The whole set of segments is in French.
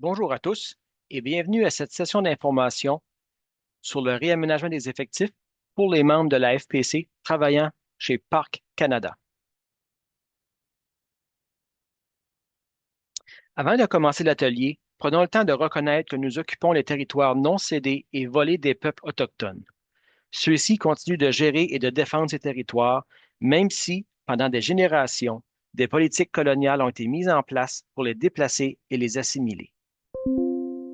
Bonjour à tous et bienvenue à cette session d'information sur le réaménagement des effectifs pour les membres de la FPC travaillant chez Parc Canada. Avant de commencer l'atelier, prenons le temps de reconnaître que nous occupons les territoires non cédés et volés des peuples autochtones. Ceux-ci continuent de gérer et de défendre ces territoires, même si, pendant des générations, des politiques coloniales ont été mises en place pour les déplacer et les assimiler.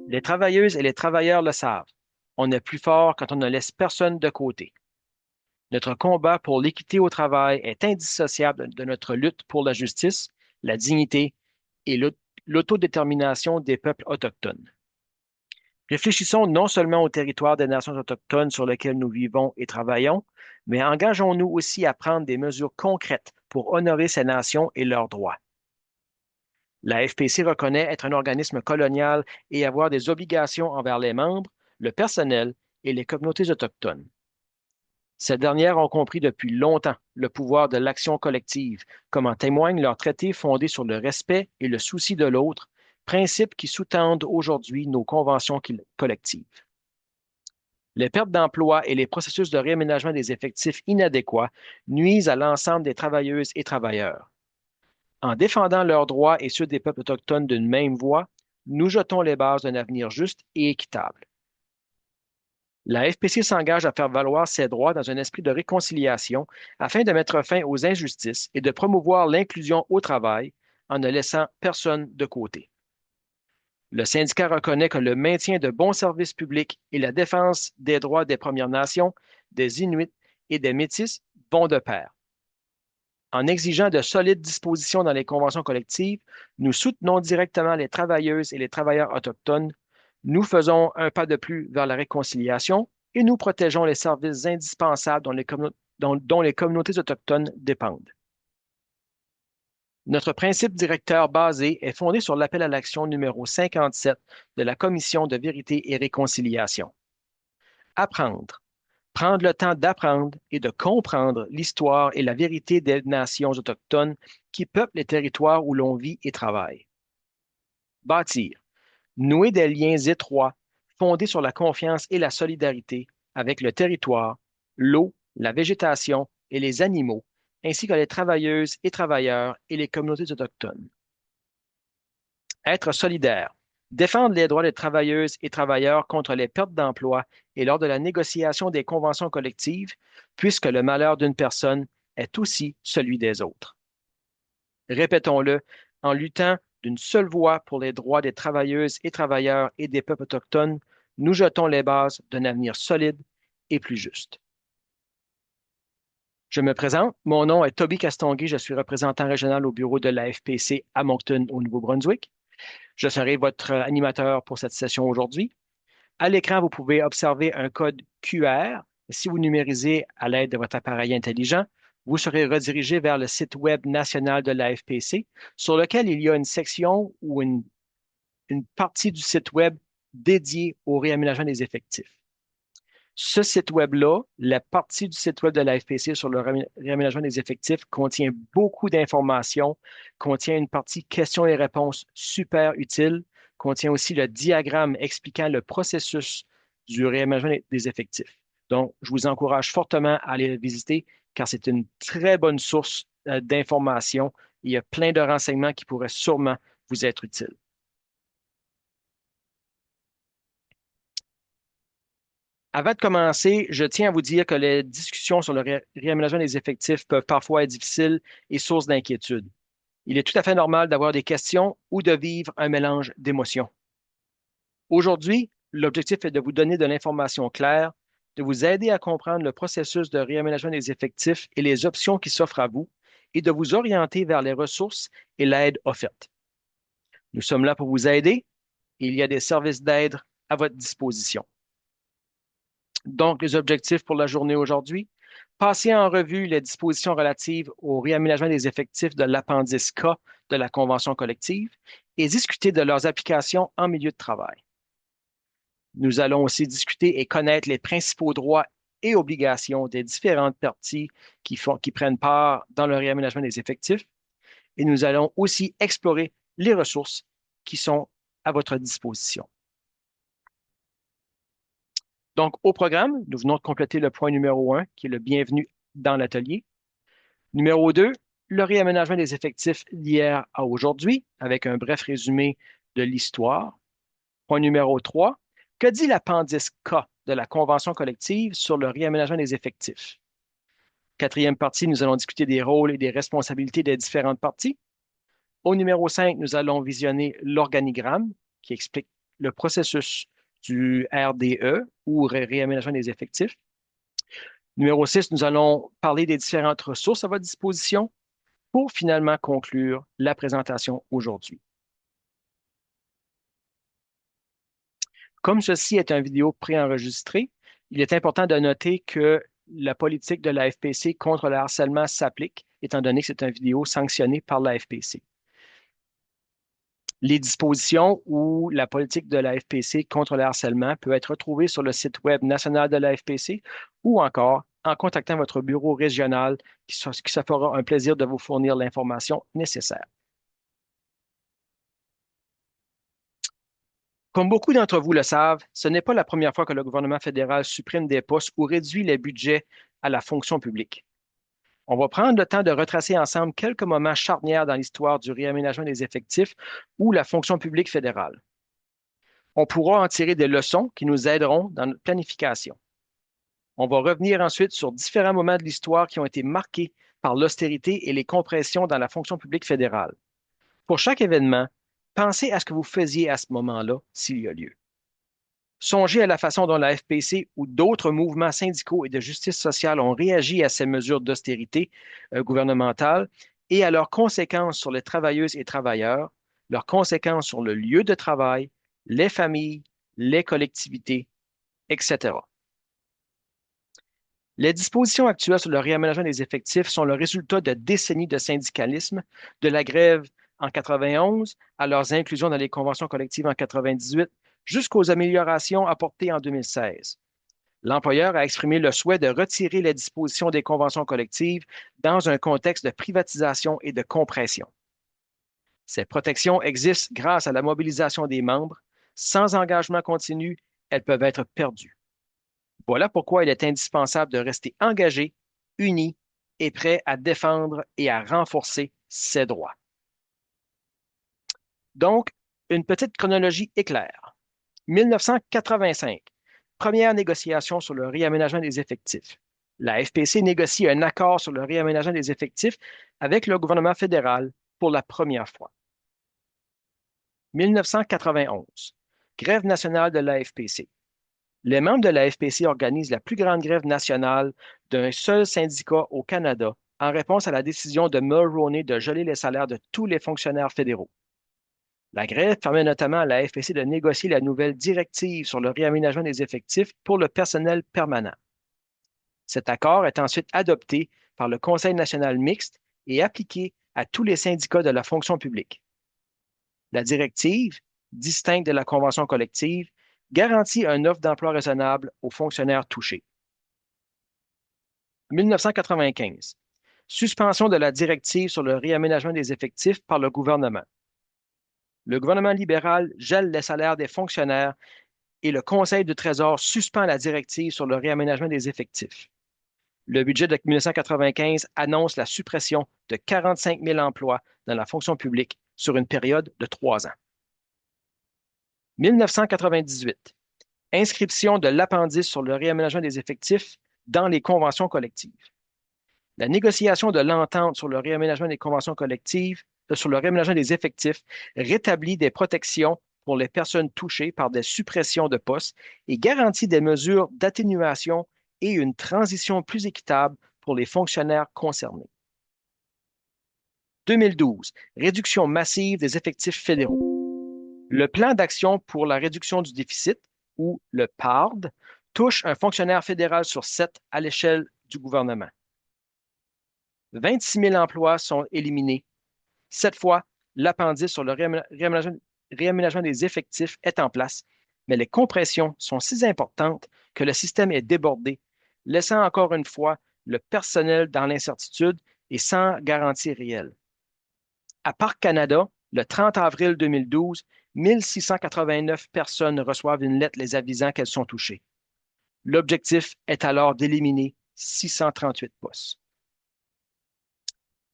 Les travailleuses et les travailleurs le savent. On est plus fort quand on ne laisse personne de côté. Notre combat pour l'équité au travail est indissociable de notre lutte pour la justice, la dignité et l'autodétermination des peuples autochtones. Réfléchissons non seulement au territoire des nations autochtones sur lesquelles nous vivons et travaillons, mais engageons-nous aussi à prendre des mesures concrètes pour honorer ces nations et leurs droits. La FPC reconnaît être un organisme colonial et avoir des obligations envers les membres, le personnel et les communautés autochtones. Ces dernières ont compris depuis longtemps le pouvoir de l'action collective, comme en témoignent leurs traités fondés sur le respect et le souci de l'autre, principes qui sous-tendent aujourd'hui nos conventions collectives. Les pertes d'emploi et les processus de réaménagement des effectifs inadéquats nuisent à l'ensemble des travailleuses et travailleurs. En défendant leurs droits et ceux des peuples autochtones d'une même voix, nous jetons les bases d'un avenir juste et équitable. La FPC s'engage à faire valoir ses droits dans un esprit de réconciliation afin de mettre fin aux injustices et de promouvoir l'inclusion au travail en ne laissant personne de côté. Le syndicat reconnaît que le maintien de bons services publics et la défense des droits des Premières Nations, des Inuits et des Métis vont de pair. En exigeant de solides dispositions dans les conventions collectives, nous soutenons directement les travailleuses et les travailleurs autochtones. Nous faisons un pas de plus vers la réconciliation et nous protégeons les services indispensables dont les communautés autochtones dépendent. Notre principe directeur basé est fondé sur l'appel à l'action numéro 57 de la Commission de vérité et réconciliation. Apprendre. Prendre le temps d'apprendre et de comprendre l'histoire et la vérité des nations autochtones qui peuplent les territoires où l'on vit et travaille. Bâtir. Nouer des liens étroits fondés sur la confiance et la solidarité avec le territoire, l'eau, la végétation et les animaux, ainsi que les travailleuses et travailleurs et les communautés autochtones. Être solidaire. Défendre les droits des travailleuses et travailleurs contre les pertes d'emploi et lors de la négociation des conventions collectives, puisque le malheur d'une personne est aussi celui des autres. Répétons-le, en luttant d'une seule voix pour les droits des travailleuses et travailleurs et des peuples autochtones, nous jetons les bases d'un avenir solide et plus juste. Je me présente, mon nom est Toby Castonguay, je suis représentant régional au bureau de la FPC à Moncton, au Nouveau-Brunswick. Je serai votre animateur pour cette session aujourd'hui. À l'écran, vous pouvez observer un code QR. Si vous numérisez à l'aide de votre appareil intelligent, vous serez redirigé vers le site Web national de la FPC, sur lequel il y a une section ou une partie du site Web dédiée au réaménagement des effectifs. Ce site Web-là, la partie du site Web de la FPC sur le réaménagement des effectifs contient beaucoup d'informations, contient une partie questions et réponses super utile, contient aussi le diagramme expliquant le processus du réaménagement des effectifs. Donc, je vous encourage fortement à aller le visiter car c'est une très bonne source d'informations. Il y a plein de renseignements qui pourraient sûrement vous être utiles. Avant de commencer, je tiens à vous dire que les discussions sur le réaménagement des effectifs peuvent parfois être difficiles et source d'inquiétude. Il est tout à fait normal d'avoir des questions ou de vivre un mélange d'émotions. Aujourd'hui, l'objectif est de vous donner de l'information claire, de vous aider à comprendre le processus de réaménagement des effectifs et les options qui s'offrent à vous, et de vous orienter vers les ressources et l'aide offerte. Nous sommes là pour vous aider et il y a des services d'aide à votre disposition. Donc, les objectifs pour la journée aujourd'hui, passer en revue les dispositions relatives au réaménagement des effectifs de l'appendice K de la Convention collective et discuter de leurs applications en milieu de travail. Nous allons aussi discuter et connaître les principaux droits et obligations des différentes parties qui prennent part dans le réaménagement des effectifs et nous allons aussi explorer les ressources qui sont à votre disposition. Donc, au programme, nous venons de compléter le point numéro 1, qui est le bienvenu dans l'atelier. Numéro 2, le réaménagement des effectifs d'hier à aujourd'hui, avec un bref résumé de l'histoire. Point numéro 3, que dit l'appendice K de la Convention collective sur le réaménagement des effectifs? Quatrième partie, nous allons discuter des rôles et des responsabilités des différentes parties. Au numéro 5, nous allons visionner l'organigramme qui explique le processus du RDE ou réaménagement des effectifs. Numéro 6, nous allons parler des différentes ressources à votre disposition pour finalement conclure la présentation aujourd'hui. Comme ceci est une vidéo préenregistrée, il est important de noter que la politique de la FPC contre le harcèlement s'applique, étant donné que c'est une vidéo sanctionnée par la FPC. Les dispositions ou la politique de la FPC contre le harcèlement peut être retrouvée sur le site Web national de la FPC ou encore en contactant votre bureau régional qui se fera un plaisir de vous fournir l'information nécessaire. Comme beaucoup d'entre vous le savent, ce n'est pas la première fois que le gouvernement fédéral supprime des postes ou réduit les budgets à la fonction publique. On va prendre le temps de retracer ensemble quelques moments charnières dans l'histoire du réaménagement des effectifs ou la fonction publique fédérale. On pourra en tirer des leçons qui nous aideront dans notre planification. On va revenir ensuite sur différents moments de l'histoire qui ont été marqués par l'austérité et les compressions dans la fonction publique fédérale. Pour chaque événement, pensez à ce que vous faisiez à ce moment-là, s'il y a lieu. Songez à la façon dont la FPC ou d'autres mouvements syndicaux et de justice sociale ont réagi à ces mesures d'austérité gouvernementale et à leurs conséquences sur les travailleuses et travailleurs, leurs conséquences sur le lieu de travail, les familles, les collectivités, etc. Les dispositions actuelles sur le réaménagement des effectifs sont le résultat de décennies de syndicalisme, de la grève en 91 à leurs inclusions dans les conventions collectives en 98, jusqu'aux améliorations apportées en 2016. L'employeur a exprimé le souhait de retirer les dispositions des conventions collectives dans un contexte de privatisation et de compression. Ces protections existent grâce à la mobilisation des membres. Sans engagement continu, elles peuvent être perdues. Voilà pourquoi il est indispensable de rester engagé, uni et prêt à défendre et à renforcer ses droits. Donc, une petite chronologie éclair. 1985, première négociation sur le réaménagement des effectifs. La FPC négocie un accord sur le réaménagement des effectifs avec le gouvernement fédéral pour la première fois. 1991, grève nationale de la FPC. Les membres de la FPC organisent la plus grande grève nationale d'un seul syndicat au Canada en réponse à la décision de Mulroney de geler les salaires de tous les fonctionnaires fédéraux. La grève permet notamment à la FPC de négocier la nouvelle directive sur le réaménagement des effectifs pour le personnel permanent. Cet accord est ensuite adopté par le Conseil national mixte et appliqué à tous les syndicats de la fonction publique. La directive, distincte de la convention collective, garantit une offre d'emploi raisonnable aux fonctionnaires touchés. 1995. Suspension de la directive sur le réaménagement des effectifs par le gouvernement. Le gouvernement libéral gèle les salaires des fonctionnaires et le Conseil du Trésor suspend la directive sur le réaménagement des effectifs. Le budget de 1995 annonce la suppression de 45 000 emplois dans la fonction publique sur une période de 3 ans. 1998. Inscription de l'appendice sur le réaménagement des effectifs dans les conventions collectives. La négociation de l'entente sur le réaménagement des conventions collectives, sur le réaménagement des effectifs, rétablit des protections pour les personnes touchées par des suppressions de postes et garantit des mesures d'atténuation et une transition plus équitable pour les fonctionnaires concernés. 2012. Réduction massive des effectifs fédéraux. Le plan d'action pour la réduction du déficit, ou le PARD, touche un fonctionnaire fédéral sur 7 à l'échelle du gouvernement. 26 000 emplois sont éliminés. Cette fois, l'appendice sur le réaménagement des effectifs est en place, mais les compressions sont si importantes que le système est débordé, laissant encore une fois le personnel dans l'incertitude et sans garantie réelle. À Parc Canada, Le 30 avril 2012, 1689 personnes reçoivent une lettre les avisant qu'elles sont touchées. L'objectif est alors d'éliminer 638 postes.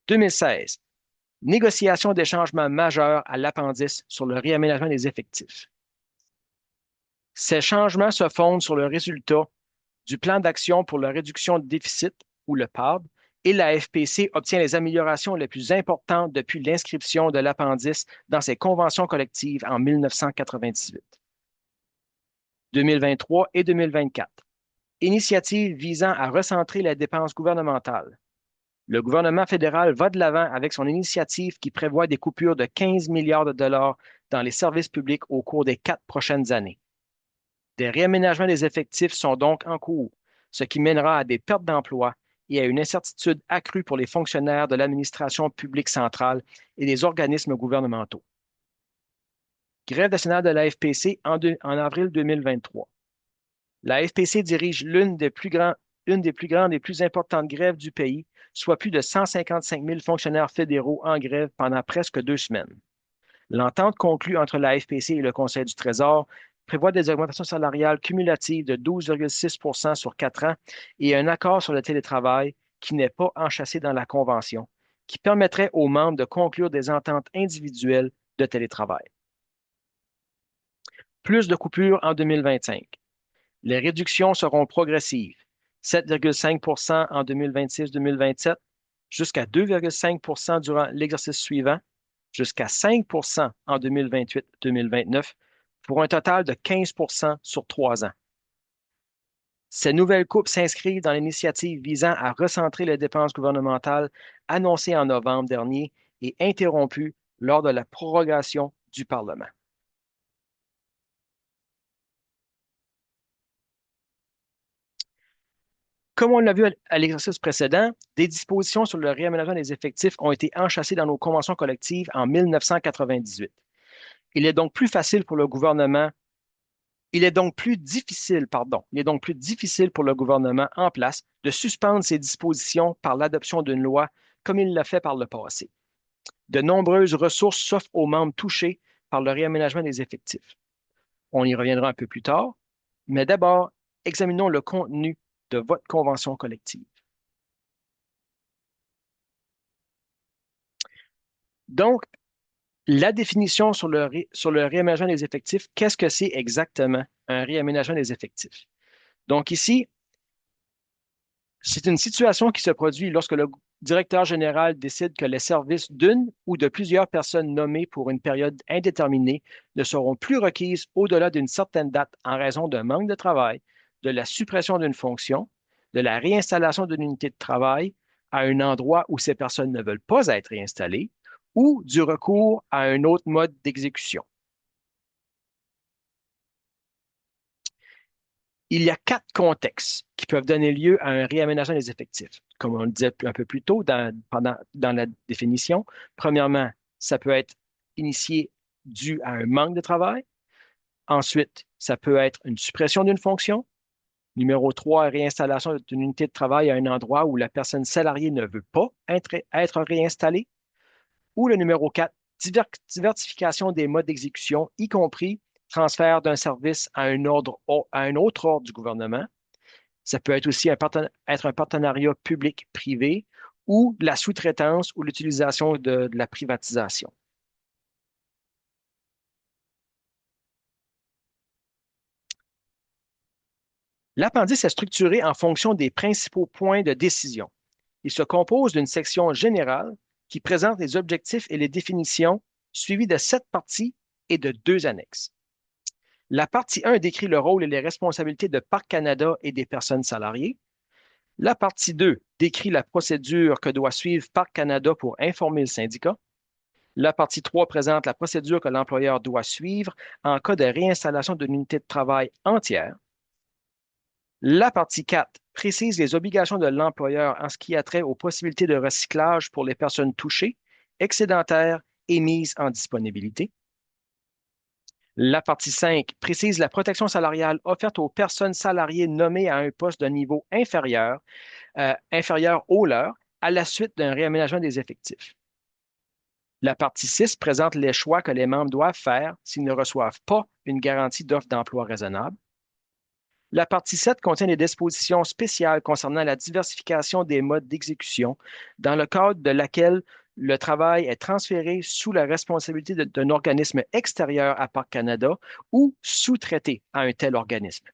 2016, négociation des changements majeurs à l'appendice sur le réaménagement des effectifs. Ces changements se fondent sur le résultat du plan d'action pour la réduction de déficit, ou le PAD, et la FPC obtient les améliorations les plus importantes depuis l'inscription de l'appendice dans ses conventions collectives en 1998. 2023 et 2024. Initiative visant à recentrer les dépenses gouvernementales. Le gouvernement fédéral va de l'avant avec son initiative qui prévoit des coupures de 15 milliards de dollars dans les services publics au cours des 4 prochaines années. Des réaménagements des effectifs sont donc en cours, ce qui mènera à des pertes d'emplois et à une incertitude accrue pour les fonctionnaires de l'administration publique centrale et des organismes gouvernementaux. Grève nationale de la FPC en avril 2023. La FPC dirige une des plus grandes et plus importantes grèves du pays, soit plus de 155 000 fonctionnaires fédéraux en grève pendant presque 2 semaines. L'entente conclue entre la FPC et le Conseil du Trésor prévoit des augmentations salariales cumulatives de 12,6 sur 4 ans et un accord sur le télétravail qui n'est pas enchâssé dans la Convention, qui permettrait aux membres de conclure des ententes individuelles de télétravail. Plus de coupures en 2025. Les réductions seront progressives, 7,5 en 2026-2027, jusqu'à 2,5 durant l'exercice suivant, jusqu'à 5 en 2028-2029, pour un total de 15 sur 3 ans. Ces nouvelles coupes s'inscrivent dans l'initiative visant à recentrer les dépenses gouvernementales annoncée en novembre dernier et interrompue lors de la prorogation du Parlement. Comme on l'a vu à l'exercice précédent, des dispositions sur le réaménagement des effectifs ont été enchâssées dans nos conventions collectives en 1998. Il est donc plus facile pour le gouvernement, il est donc plus difficile, pardon, il est donc plus difficile pour le gouvernement en place de suspendre ces dispositions par l'adoption d'une loi comme il l'a fait par le passé. De nombreuses ressources s'offrent aux membres touchés par le réaménagement des effectifs. On y reviendra un peu plus tard, mais d'abord, examinons le contenu de votre convention collective. Donc, la définition sur le réaménagement des effectifs, qu'est-ce que c'est exactement un réaménagement des effectifs? Donc ici, c'est une situation qui se produit lorsque le directeur général décide que les services d'une ou de plusieurs personnes nommées pour une période indéterminée ne seront plus requises au-delà d'une certaine date en raison d'un manque de travail, de la suppression d'une fonction, de la réinstallation d'une unité de travail à un endroit où ces personnes ne veulent pas être réinstallées ou du recours à un autre mode d'exécution. Il y a 4 contextes qui peuvent donner lieu à un réaménagement des effectifs. Comme on le disait un peu plus tôt dans la définition, premièrement, ça peut être initié dû à un manque de travail. Ensuite, ça peut être une suppression d'une fonction. Numéro 3, réinstallation d'une unité de travail à un endroit où la personne salariée ne veut pas être réinstallée. Ou le numéro 4, diversification des modes d'exécution, y compris transfert d'un service à à un autre ordre du gouvernement. Ça peut être aussi être un partenariat public-privé ou de la sous-traitance ou l'utilisation de la privatisation. L'appendice est structuré en fonction des principaux points de décision. Il se compose d'une section générale qui présente les objectifs et les définitions, suivie de 7 parties et de 2 annexes. La partie 1 décrit le rôle et les responsabilités de Parc Canada et des personnes salariées. La partie 2 décrit la procédure que doit suivre Parc Canada pour informer le syndicat. La partie 3 présente la procédure que l'employeur doit suivre en cas de réinstallation d'une unité de travail entière. La partie 4 précise les obligations de l'employeur en ce qui a trait aux possibilités de recyclage pour les personnes touchées, excédentaires et mises en disponibilité. La partie 5 précise la protection salariale offerte aux personnes salariées nommées à un poste de niveau inférieur au leur à la suite d'un réaménagement des effectifs. La partie 6 présente les choix que les membres doivent faire s'ils ne reçoivent pas une garantie d'offre d'emploi raisonnable. La partie 7 contient des dispositions spéciales concernant la diversification des modes d'exécution, dans le cadre de laquelle le travail est transféré sous la responsabilité d'un organisme extérieur à Parc Canada ou sous-traité à un tel organisme.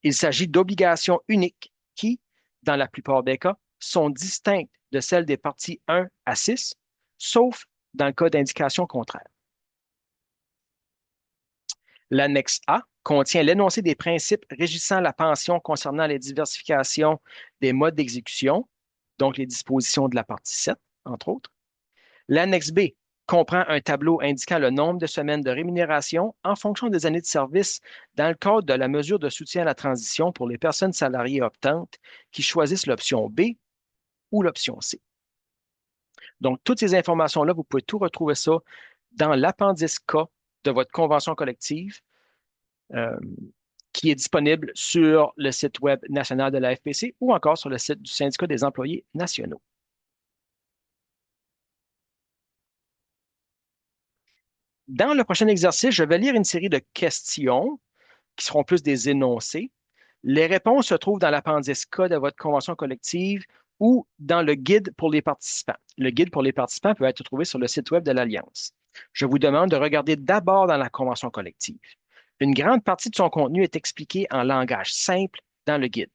Il s'agit d'obligations uniques qui, dans la plupart des cas, sont distinctes de celles des parties 1 à 6, sauf dans le cas d'indication contraire. L'annexe A contient l'énoncé des principes régissant la pension concernant les diversifications des modes d'exécution, donc les dispositions de la partie 7, entre autres. L'annexe B comprend un tableau indiquant le nombre de semaines de rémunération en fonction des années de service dans le cadre de la mesure de soutien à la transition pour les personnes salariées optantes qui choisissent l'option B ou l'option C. Donc, toutes ces informations-là, vous pouvez tout retrouver ça dans l'appendice K de votre convention collective euh, qui est disponible sur le site Web national de la FPC ou encore sur le site du Syndicat des employés nationaux. Dans le prochain exercice, je vais lire une série de questions qui seront plus des énoncés. Les réponses se trouvent dans l'appendice K de votre convention collective ou dans le guide pour les participants. Le guide pour les participants peut être trouvé sur le site Web de l'Alliance. Je vous demande de regarder d'abord dans la convention collective. Une grande partie de son contenu est expliquée en langage simple dans le guide.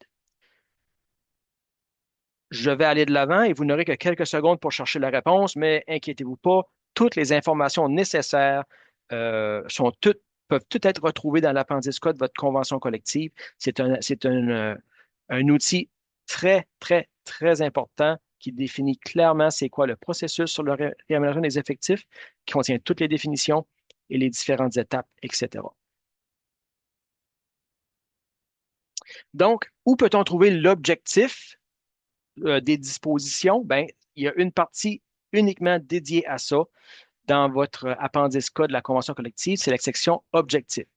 Je vais aller de l'avant et vous n'aurez que quelques secondes pour chercher la réponse, mais inquiétez-vous pas, toutes les informations nécessaires sont toutes, peuvent toutes être retrouvées dans l'appendice K de votre convention collective. C'est un outil très, très, très important qui définit clairement c'est quoi le processus sur le réaménagement des effectifs, qui contient toutes les définitions et les différentes étapes, etc. Donc, où peut-on trouver l'objectif des dispositions? Ben, il y a une partie uniquement dédiée à ça dans votre appendice K de la convention collective, c'est la section objectifs.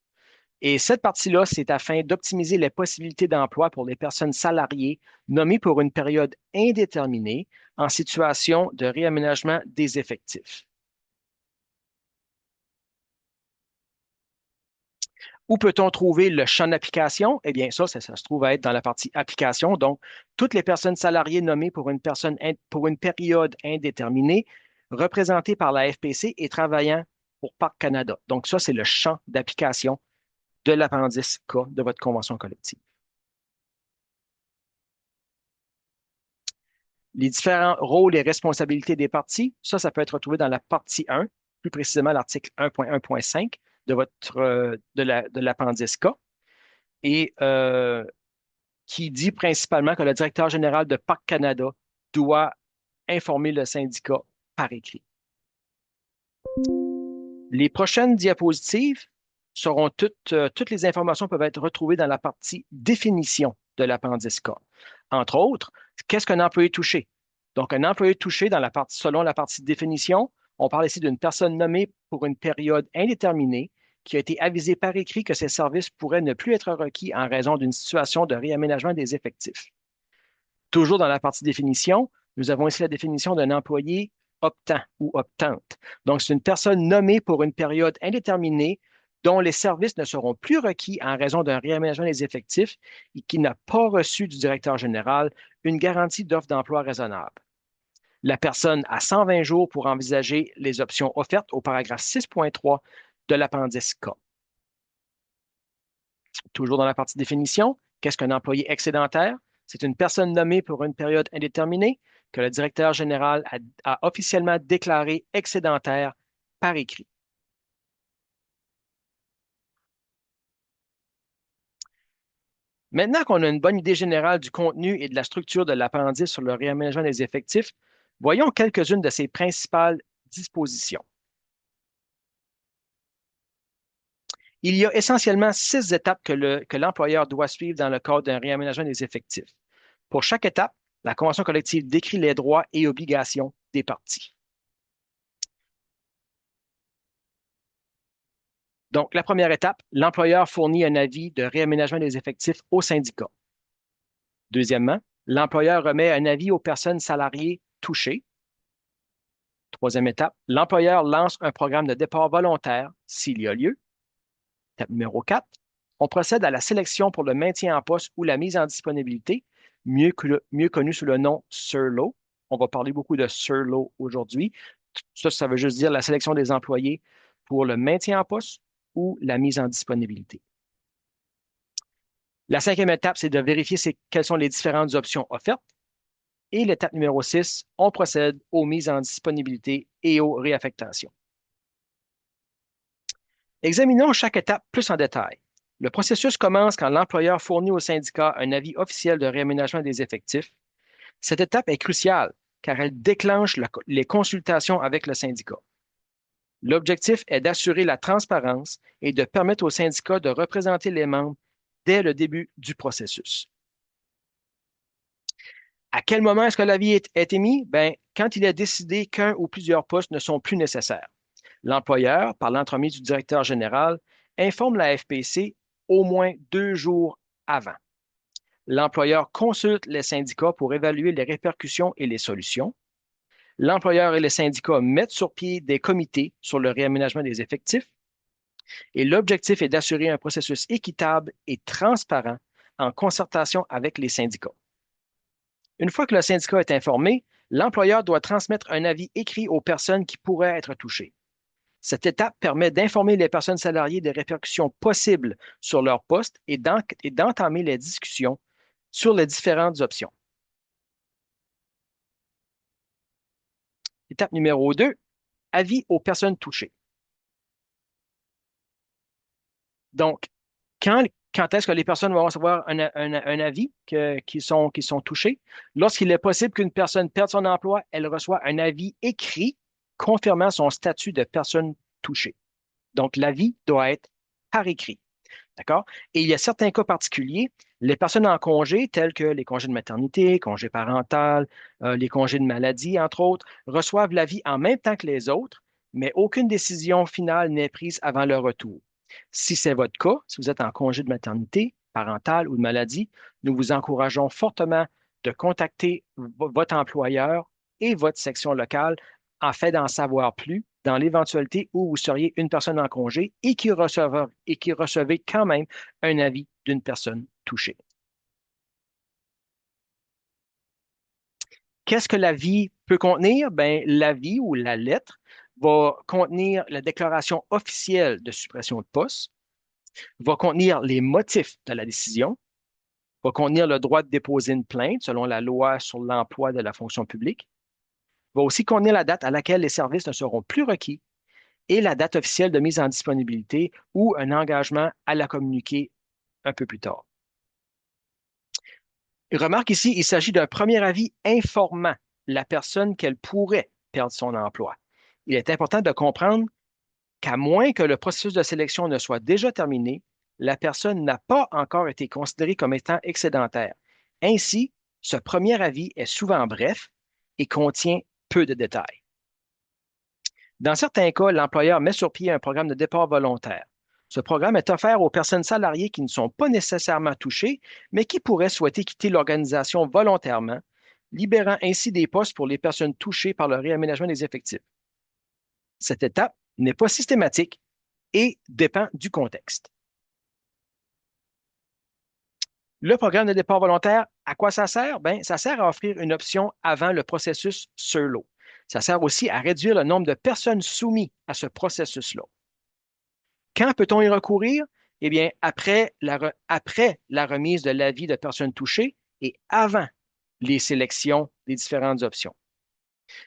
Et cette partie-là, c'est afin d'optimiser les possibilités d'emploi pour les personnes salariées nommées pour une période indéterminée en situation de réaménagement des effectifs. Où peut-on trouver le champ d'application? Eh bien, ça se trouve à être dans la partie application. Donc, toutes les personnes salariées nommées pour une période indéterminée, représentées par la FPC et travaillant pour Parc Canada. Donc, ça, c'est le champ d'application de l'appendice K de votre convention collective. Les différents rôles et responsabilités des parties, ça peut être retrouvé dans la partie 1, plus précisément l'article 1.1.5 de de l'appendice K. Et qui dit principalement que le directeur général de Parc Canada doit informer le syndicat par écrit. Les prochaines diapositives seront toutes les informations peuvent être retrouvées dans la partie définition de l'appendice K. Entre autres, qu'est-ce qu'un employé touché? Donc, un employé touché selon la partie définition, on parle ici d'une personne nommée pour une période indéterminée qui a été avisée par écrit que ses services pourraient ne plus être requis en raison d'une situation de réaménagement des effectifs. Toujours dans la partie définition, nous avons ici la définition d'un employé optant ou optante. Donc, c'est une personne nommée pour une période indéterminée dont les services ne seront plus requis en raison d'un réaménagement des effectifs et qui n'a pas reçu du directeur général une garantie d'offre d'emploi raisonnable. La personne a 120 jours pour envisager les options offertes au paragraphe 6.3 de l'appendice K. Toujours dans la partie définition, qu'est-ce qu'un employé excédentaire? C'est une personne nommée pour une période indéterminée que le directeur général a officiellement déclaré excédentaire par écrit. Maintenant qu'on a une bonne idée générale du contenu et de la structure de l'appendice sur le réaménagement des effectifs, voyons quelques-unes de ses principales dispositions. Il y a essentiellement 6 étapes que l'employeur doit suivre dans le cadre d'un réaménagement des effectifs. Pour chaque étape, la convention collective décrit les droits et obligations des parties. Donc, la première étape, l'employeur fournit un avis de réaménagement des effectifs au syndicat. Deuxièmement, l'employeur remet un avis aux personnes salariées touchées. Troisième étape, l'employeur lance un programme de départ volontaire s'il y a lieu. Étape numéro 4, on procède à la sélection pour le maintien en poste ou la mise en disponibilité, mieux connu sous le nom SURLO. On va parler beaucoup de SURLO aujourd'hui. Ça veut juste dire la sélection des employés pour le maintien en poste ou la mise en disponibilité. La cinquième étape, c'est de vérifier quelles sont les différentes options offertes. Et l'étape numéro 6, on procède aux mises en disponibilité et aux réaffectations. Examinons chaque étape plus en détail. Le processus commence quand l'employeur fournit au syndicat un avis officiel de réaménagement des effectifs. Cette étape est cruciale car elle déclenche les consultations avec le syndicat. L'objectif est d'assurer la transparence et de permettre au syndicat de représenter les membres dès le début du processus. À quel moment est-ce que l'avis est émis? Ben, quand il est décidé qu'un ou plusieurs postes ne sont plus nécessaires. L'employeur, par l'entremise du directeur général, informe la FPC au moins 2 jours avant. L'employeur consulte les syndicats pour évaluer les répercussions et les solutions. L'employeur et les syndicats mettent sur pied des comités sur le réaménagement des effectifs. Et l'objectif est d'assurer un processus équitable et transparent en concertation avec les syndicats. Une fois que le syndicat est informé, l'employeur doit transmettre un avis écrit aux personnes qui pourraient être touchées. Cette étape permet d'informer les personnes salariées des répercussions possibles sur leur poste et d'entamer les discussions sur les différentes options. Étape numéro 2, avis aux personnes touchées. Donc, quand est-ce que les personnes vont recevoir un avis qui sont touchés? Lorsqu'il est possible qu'une personne perde son emploi, elle reçoit un avis écrit confirmant son statut de personne touchée. Donc, l'avis doit être par écrit. D'accord? Et il y a certains cas particuliers. Les personnes en congé, tels que les congés de maternité, congés parental, les congés de maladie, entre autres, reçoivent l'avis en même temps que les autres, mais aucune décision finale n'est prise avant leur retour. Si c'est votre cas, si vous êtes en congé de maternité, parental ou de maladie, nous vous encourageons fortement de contacter votre employeur et votre section locale afin d'en savoir plus dans l'éventualité où vous seriez une personne en congé et qui recevez quand même un avis d'une personne touchée. Qu'est-ce que l'avis peut contenir? Ben, l'avis ou la lettre va contenir la déclaration officielle de suppression de poste, va contenir les motifs de la décision, va contenir le droit de déposer une plainte selon la loi sur l'emploi de la fonction publique, va aussi contenir la date à laquelle les services ne seront plus requis et la date officielle de mise en disponibilité ou un engagement à la communiquer un peu plus tard. Remarque ici, il s'agit d'un premier avis informant la personne qu'elle pourrait perdre son emploi. Il est important de comprendre qu'à moins que le processus de sélection ne soit déjà terminé, la personne n'a pas encore été considérée comme étant excédentaire. Ainsi, ce premier avis est souvent bref et contient peu de détails. Dans certains cas, l'employeur met sur pied un programme de départ volontaire. Ce programme est offert aux personnes salariées qui ne sont pas nécessairement touchées, mais qui pourraient souhaiter quitter l'organisation volontairement, libérant ainsi des postes pour les personnes touchées par le réaménagement des effectifs. Cette étape n'est pas systématique et dépend du contexte. Le programme de départ volontaire, à quoi ça sert? Bien, ça sert à offrir une option avant le processus SURLO. Ça sert aussi à réduire le nombre de personnes soumises à ce processus-là. Quand peut-on y recourir? Eh bien, après la remise de l'avis de personnes touchées et avant les sélections des différentes options.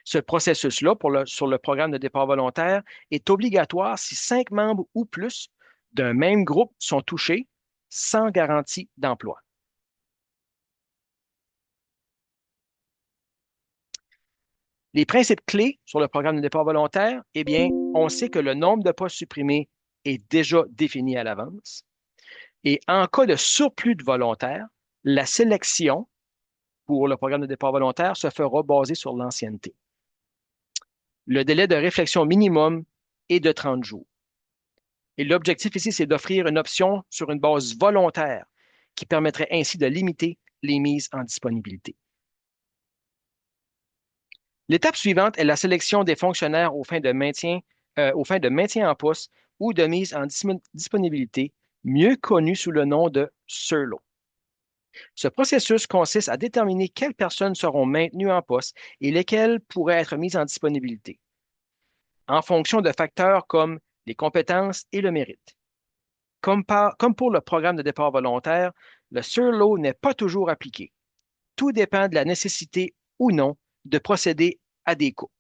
Ce processus-là, sur le programme de départ volontaire, est obligatoire si 5 membres ou plus d'un même groupe sont touchés sans garantie d'emploi. Les principes clés sur le programme de départ volontaire, eh bien, on sait que le nombre de postes supprimés est déjà défini à l'avance. Et en cas de surplus de volontaires, la sélection pour le programme de départ volontaire se fera basée sur l'ancienneté. Le délai de réflexion minimum est de 30 jours. Et l'objectif ici, c'est d'offrir une option sur une base volontaire qui permettrait ainsi de limiter les mises en disponibilité. L'étape suivante est la sélection des fonctionnaires aux fins de maintien en poste ou de mise en disponibilité, mieux connu sous le nom de SURLO. Ce processus consiste à déterminer quelles personnes seront maintenues en poste et lesquelles pourraient être mises en disponibilité, en fonction de facteurs comme les compétences et le mérite. Comme pour le programme de départ volontaire, le SURLO n'est pas toujours appliqué. Tout dépend de la nécessité ou non de procéder à des coupes.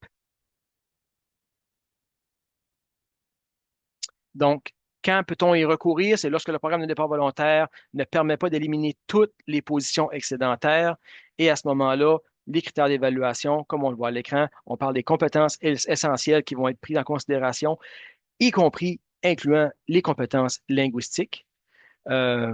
Donc, quand peut-on y recourir? C'est lorsque le programme de départ volontaire ne permet pas d'éliminer toutes les positions excédentaires. Et à ce moment-là, les critères d'évaluation, comme on le voit à l'écran, on parle des compétences essentielles qui vont être prises en considération, y compris incluant les compétences linguistiques. Euh,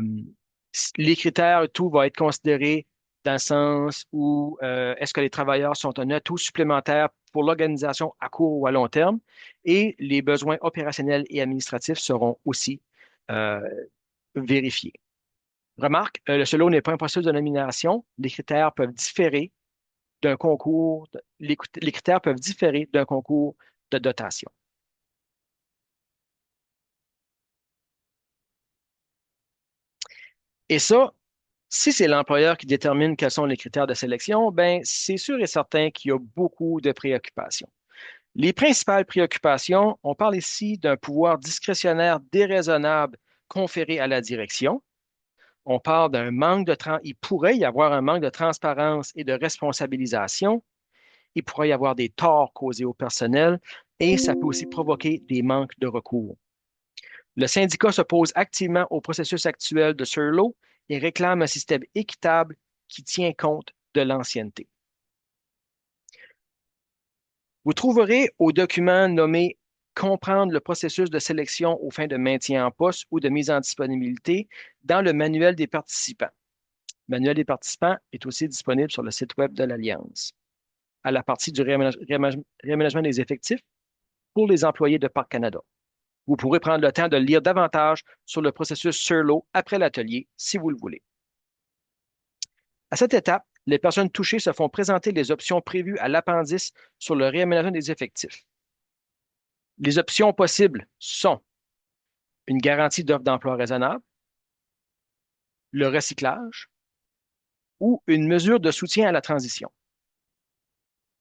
les critères, tout va être considéré dans le sens où est-ce que les travailleurs sont un atout supplémentaire pour l'organisation à court ou à long terme et les besoins opérationnels et administratifs seront aussi euh, vérifiés. Remarque, le solo n'est pas un processus de nomination. Les critères peuvent différer d'un concours, les critères peuvent différer d'un concours de dotation. Et ça, si c'est l'employeur qui détermine quels sont les critères de sélection, ben, c'est sûr et certain qu'il y a beaucoup de préoccupations. Les principales préoccupations, on parle ici d'un pouvoir discrétionnaire déraisonnable conféré à la direction. On parle d'un il pourrait y avoir un manque de transparence et de responsabilisation. Il pourrait y avoir des torts causés au personnel et ça peut aussi provoquer des manques de recours. Le syndicat s'oppose activement au processus actuel de Surlo et réclame un système équitable qui tient compte de l'ancienneté. Vous trouverez au document nommé Comprendre le processus de sélection aux fins de maintien en poste ou de mise en disponibilité dans le manuel des participants. Le manuel des participants est aussi disponible sur le site Web de l'Alliance, à la partie du réaménagement des effectifs pour les employés de Parc Canada. Vous pourrez prendre le temps de lire davantage sur le processus Surlo après l'atelier si vous le voulez. À cette étape, les personnes touchées se font présenter les options prévues à l'appendice sur le réaménagement des effectifs. Les options possibles sont une garantie d'offre d'emploi raisonnable, le recyclage ou une mesure de soutien à la transition.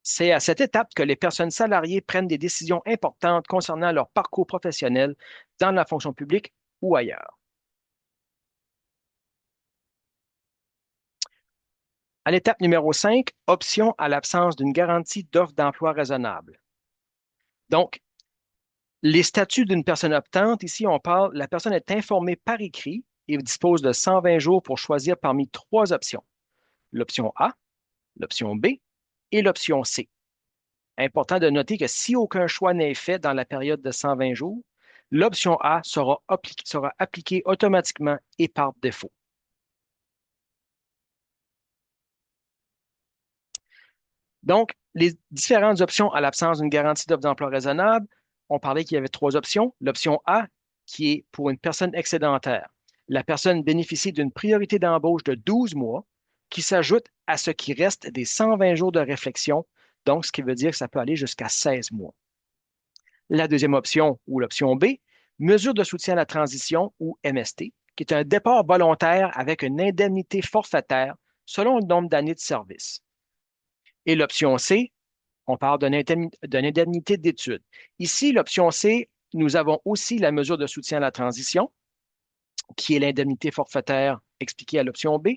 C'est à cette étape que les personnes salariées prennent des décisions importantes concernant leur parcours professionnel dans la fonction publique ou ailleurs. À l'étape numéro 5, option à l'absence d'une garantie d'offre d'emploi raisonnable. Donc, les statuts d'une personne optante, ici, on parle, la personne est informée par écrit et dispose de 120 jours pour choisir parmi trois options. L'option A, l'option B et l'option C. Important de noter que si aucun choix n'est fait dans la période de 120 jours, l'option A sera appliquée automatiquement et par défaut. Donc, les différentes options à l'absence d'une garantie d'offre d'emploi raisonnable, on parlait qu'il y avait trois options. L'option A, qui est pour une personne excédentaire. La personne bénéficie d'une priorité d'embauche de 12 mois qui s'ajoute à ce qui reste des 120 jours de réflexion, donc ce qui veut dire que ça peut aller jusqu'à 16 mois. La deuxième option, ou l'option B, mesure de soutien à la transition, ou MST, qui est un départ volontaire avec une indemnité forfaitaire selon le nombre d'années de service. Et l'option C, on parle d'une indemnité d'études. Ici, l'option C, nous avons aussi la mesure de soutien à la transition, qui est l'indemnité forfaitaire expliquée à l'option B,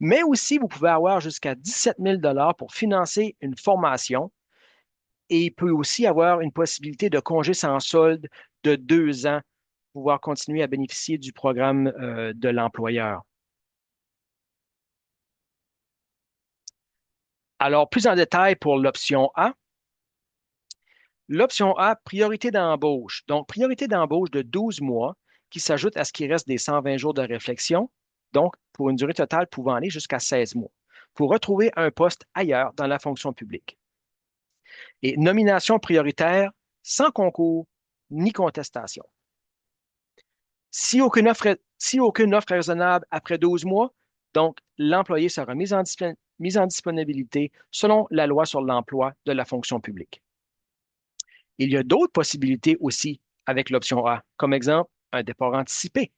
mais aussi vous pouvez avoir jusqu'à 17 000 pour financer une formation et il peut aussi avoir une possibilité de congé sans solde de 2 ans pour pouvoir continuer à bénéficier du programme de l'employeur. Alors, plus en détail pour l'option A. L'option A, priorité d'embauche. Donc, priorité d'embauche de 12 mois qui s'ajoute à ce qui reste des 120 jours de réflexion, donc pour une durée totale pouvant aller jusqu'à 16 mois, pour retrouver un poste ailleurs dans la fonction publique. Et nomination prioritaire sans concours ni contestation. Si aucune offre est raisonnable après 12 mois, donc l'employé sera mis en mise en disponibilité selon la loi sur l'emploi de la fonction publique. Il y a d'autres possibilités aussi avec l'option A, comme exemple un départ anticipé,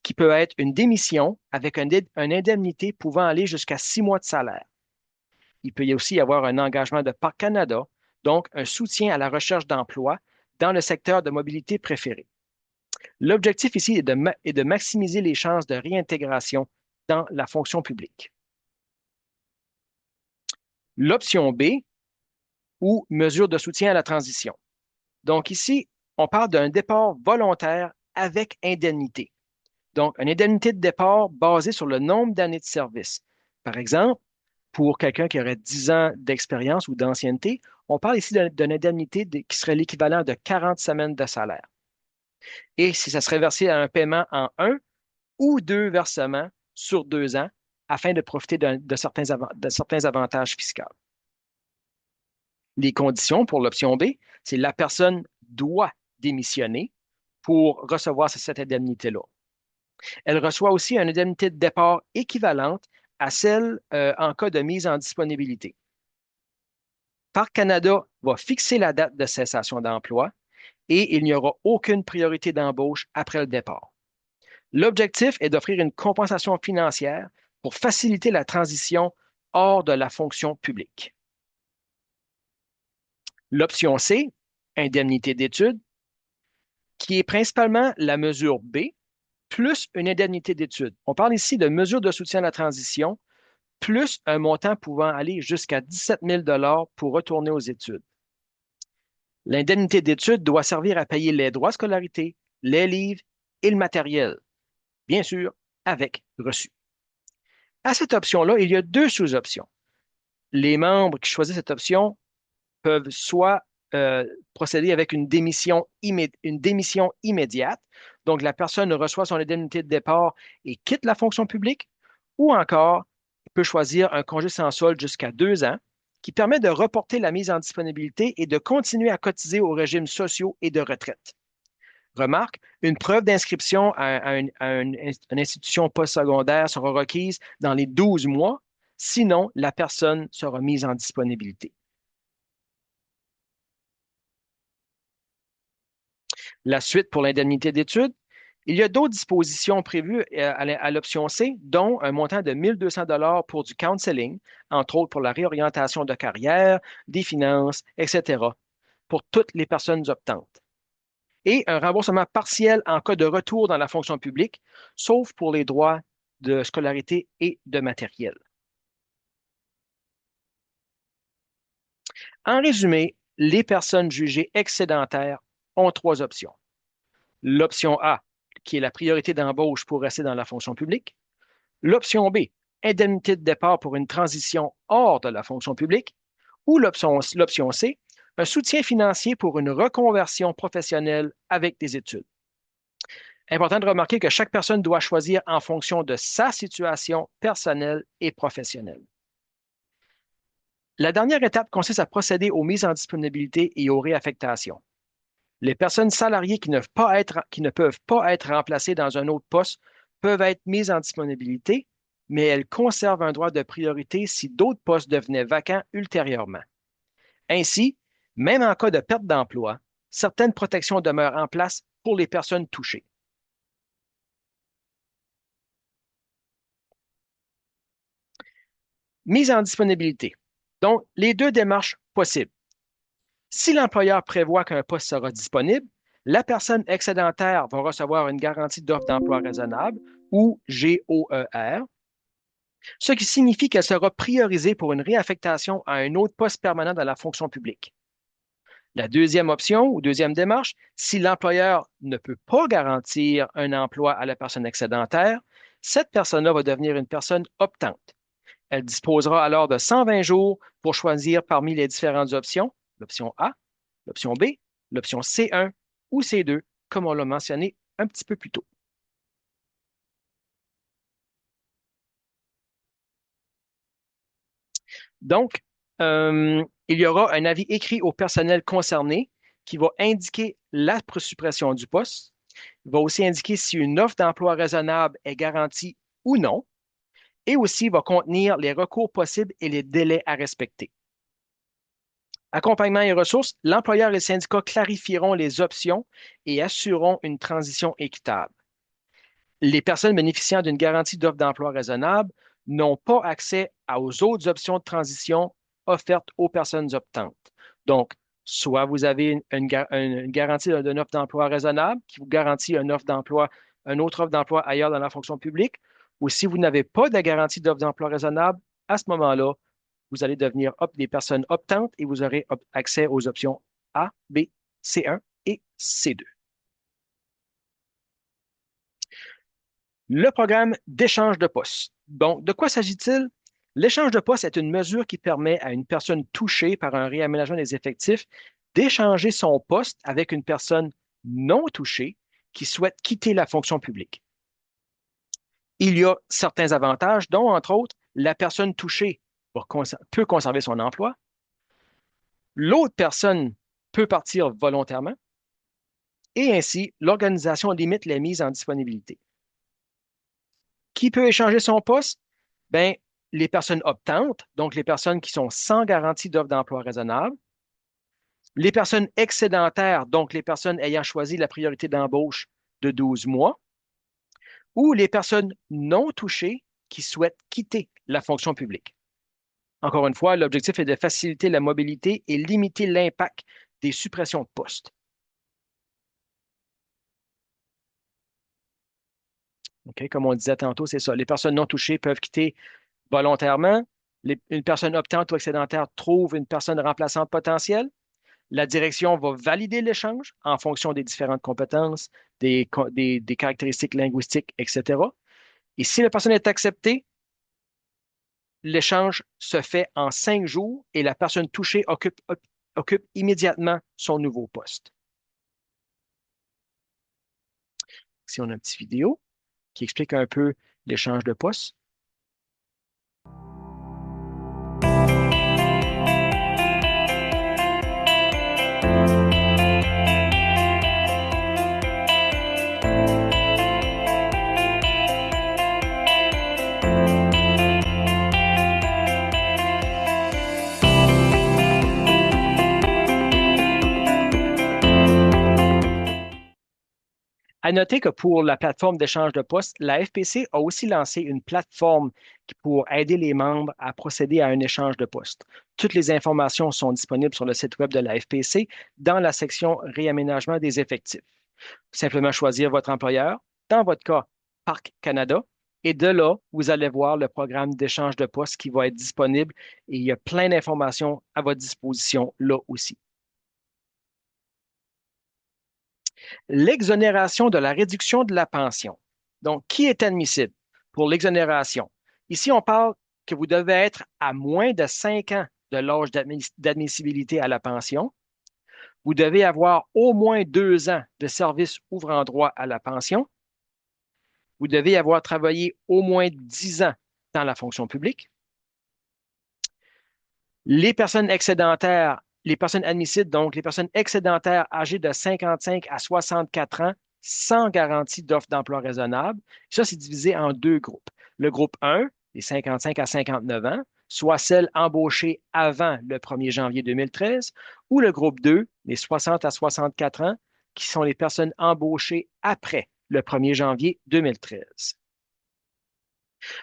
qui peut être une démission avec une indemnité pouvant aller jusqu'à 6 mois de salaire. Il peut y aussi y avoir un engagement de Parc Canada, donc un soutien à la recherche d'emploi dans le secteur de mobilité préféré. L'objectif ici est de maximiser les chances de réintégration dans la fonction publique. L'option B, ou mesure de soutien à la transition. Donc ici, on parle d'un départ volontaire avec indemnité. Donc, une indemnité de départ basée sur le nombre d'années de service. Par exemple, pour quelqu'un qui aurait 10 ans d'expérience ou d'ancienneté, on parle ici d'une indemnité qui serait l'équivalent de 40 semaines de salaire. Et si ça serait versé à un paiement en un ou deux versements sur 2 ans afin de profiter de certains avantages fiscaux. Les conditions pour l'option B, c'est la personne doit démissionner pour recevoir cette indemnité-là. Elle reçoit aussi une indemnité de départ équivalente à celle en cas de mise en disponibilité. Parc Canada va fixer la date de cessation d'emploi et il n'y aura aucune priorité d'embauche après le départ. L'objectif est d'offrir une compensation financière pour faciliter la transition hors de la fonction publique. L'option C, indemnité d'études, qui est principalement la mesure B, plus une indemnité d'études. On parle ici de mesure de soutien à la transition, plus un montant pouvant aller jusqu'à 17 000 pour retourner aux études. L'indemnité d'études doit servir à payer les droits de scolarité, les livres et le matériel, bien sûr, avec reçu. À cette option-là, il y a deux sous-options. Les membres qui choisissent cette option peuvent soit procéder avec une démission immédiate, donc la personne reçoit son indemnité de départ et quitte la fonction publique, ou encore peut choisir un congé sans solde jusqu'à 2 ans qui permet de reporter la mise en disponibilité et de continuer à cotiser aux régimes sociaux et de retraite. Remarque, une preuve d'inscription à une institution postsecondaire sera requise dans les 12 mois, sinon la personne sera mise en disponibilité. La suite pour l'indemnité d'études, il y a d'autres dispositions prévues à l'option C, dont un montant de 1 200 pour du counseling, entre autres pour la réorientation de carrière, des finances, etc., pour toutes les personnes optantes. Et un remboursement partiel en cas de retour dans la fonction publique, sauf pour les droits de scolarité et de matériel. En résumé, les personnes jugées excédentaires ont trois options. L'option A, qui est la priorité d'embauche pour rester dans la fonction publique. L'option B, indemnité de départ pour une transition hors de la fonction publique. Ou l'option C, un soutien financier pour une reconversion professionnelle avec des études. Important de remarquer que chaque personne doit choisir en fonction de sa situation personnelle et professionnelle. La dernière étape consiste à procéder aux mises en disponibilité et aux réaffectations. Les personnes salariées qui ne peuvent pas être remplacées dans un autre poste peuvent être mises en disponibilité, mais elles conservent un droit de priorité si d'autres postes devenaient vacants ultérieurement. Ainsi, même en cas de perte d'emploi, certaines protections demeurent en place pour les personnes touchées. Mise en disponibilité. Donc, les deux démarches possibles. Si l'employeur prévoit qu'un poste sera disponible, la personne excédentaire va recevoir une garantie d'offre d'emploi raisonnable ou GOER, ce qui signifie qu'elle sera priorisée pour une réaffectation à un autre poste permanent dans la fonction publique. La deuxième option ou deuxième démarche, si l'employeur ne peut pas garantir un emploi à la personne excédentaire, cette personne-là va devenir une personne optante. Elle disposera alors de 120 jours pour choisir parmi les différentes options, l'option A, l'option B, l'option C1 ou C2, comme on l'a mentionné un petit peu plus tôt. Donc, il y aura un avis écrit au personnel concerné qui va indiquer la suppression du poste. Il va aussi indiquer si une offre d'emploi raisonnable est garantie ou non. et aussi va contenir les recours possibles et les délais à respecter. Accompagnement et ressources, l'employeur et le syndicat clarifieront les options et assureront une transition équitable. Les personnes bénéficiant d'une garantie d'offre d'emploi raisonnable n'ont pas accès aux autres options de transition offertes aux personnes optantes. Donc, soit vous avez une garantie d'une offre d'emploi raisonnable qui vous garantit une offre d'emploi, une autre offre d'emploi ailleurs dans la fonction publique, ou si vous n'avez pas de garantie d'offre d'emploi raisonnable, à ce moment-là, vous allez devenir des personnes optantes et vous aurez accès aux options A, B, C1 et C2. Le programme d'échange de poste. Donc, de quoi s'agit-il? L'échange de poste est une mesure qui permet à une personne touchée par un réaménagement des effectifs d'échanger son poste avec une personne non touchée qui souhaite quitter la fonction publique. Il y a certains avantages, dont, entre autres, la personne touchée peut conserver son emploi, l'autre personne peut partir volontairement, et ainsi, l'organisation limite les mises en disponibilité. Qui peut échanger son poste? Ben, les personnes optantes, donc les personnes qui sont sans garantie d'offre d'emploi raisonnable, les personnes excédentaires, donc les personnes ayant choisi la priorité d'embauche de 12 mois, ou les personnes non touchées qui souhaitent quitter la fonction publique. Encore une fois, l'objectif est de faciliter la mobilité et limiter l'impact des suppressions de postes. OK, comme on disait tantôt, c'est ça. Les personnes non touchées peuvent quitter volontairement. Une personne optante ou excédentaire trouve une personne remplaçante potentielle. La direction va valider l'échange en fonction des différentes compétences, des caractéristiques linguistiques, etc. Et si la personne est acceptée, l'échange se fait en 5 jours et la personne touchée occupe immédiatement son nouveau poste. Ici, on a une petite vidéo qui explique un peu l'échange de poste. À noter que pour la plateforme d'échange de postes, la FPC a aussi lancé une plateforme pour aider les membres à procéder à un échange de postes. Toutes les informations sont disponibles sur le site web de la FPC dans la section Réaménagement des effectifs. Simplement choisir votre employeur, dans votre cas, Parc Canada, et de là, vous allez voir le programme d'échange de postes qui va être disponible et il y a plein d'informations à votre disposition là aussi. L'exonération de la réduction de la pension. Donc, qui est admissible pour l'exonération? Ici, on parle que vous devez être à moins de 5 ans de l'âge d'admissibilité à la pension. Vous devez avoir au moins 2 ans de service ouvrant droit à la pension. Vous devez avoir travaillé au moins 10 ans dans la fonction publique. Les personnes excédentaires, les personnes admissibles, donc les personnes excédentaires âgées de 55 à 64 ans sans garantie d'offre d'emploi raisonnable. Ça, c'est divisé en 2 groupes. Le groupe 1, les 55 à 59 ans, soit celles embauchées avant le 1er janvier 2013, ou le groupe 2, les 60 à 64 ans, qui sont les personnes embauchées après le 1er janvier 2013.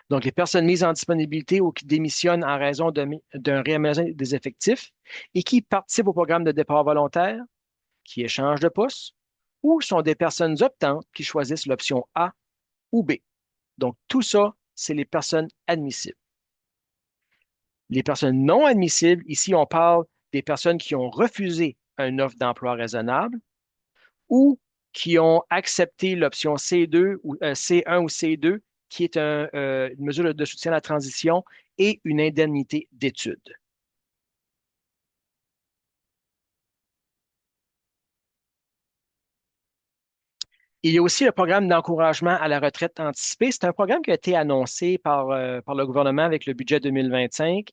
Donc, les personnes mises en disponibilité ou qui démissionnent en raison d'un réaménagement des effectifs et qui participent au programme de départ volontaire, qui échangent de poste, ou sont des personnes optantes qui choisissent l'option A ou B. Donc, tout ça, c'est les personnes admissibles. Les personnes non admissibles, ici, on parle des personnes qui ont refusé une offre d'emploi raisonnable ou qui ont accepté l'option C2 ou C1 ou C2 qui est une mesure de soutien à la transition et une indemnité d'études. Il y a aussi le programme d'encouragement à la retraite anticipée. C'est un programme qui a été annoncé par le gouvernement avec le budget 2025.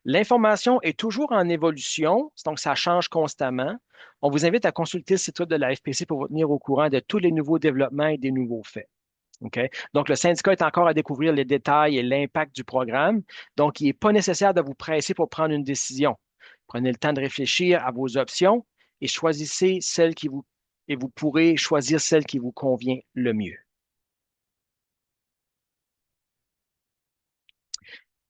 L'information est toujours en évolution, donc ça change constamment. On vous invite à consulter le site web de la FPC pour vous tenir au courant de tous les nouveaux développements et des nouveaux faits. OK? Donc, le syndicat est encore à découvrir les détails et l'impact du programme. Donc, il n'est pas nécessaire de vous presser pour prendre une décision. Prenez le temps de réfléchir à vos options et choisissez celle qui vous, et vous pourrez choisir celle qui vous convient le mieux.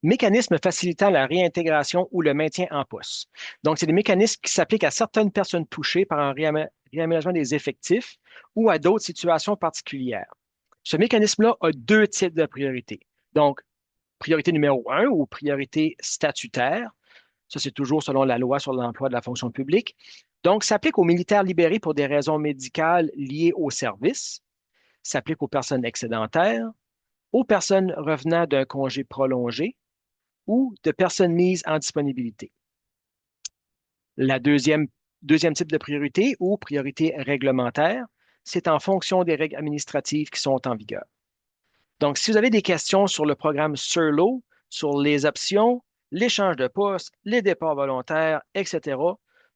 Mécanismes facilitant la réintégration ou le maintien en poste. Donc, c'est des mécanismes qui s'appliquent à certaines personnes touchées par un réaménagement des effectifs ou à d'autres situations particulières. Ce mécanisme-là a deux types de priorités. Donc, priorité numéro un ou priorité statutaire. Ça, c'est toujours selon la loi sur l'emploi de la fonction publique. Donc, s'applique aux militaires libérés pour des raisons médicales liées au service, s'applique aux personnes excédentaires, aux personnes revenant d'un congé prolongé ou de personnes mises en disponibilité. La deuxième type de priorité ou priorité réglementaire, c'est en fonction des règles administratives qui sont en vigueur. Donc, si vous avez des questions sur le programme SURLO, sur les options, l'échange de postes, les départs volontaires, etc.,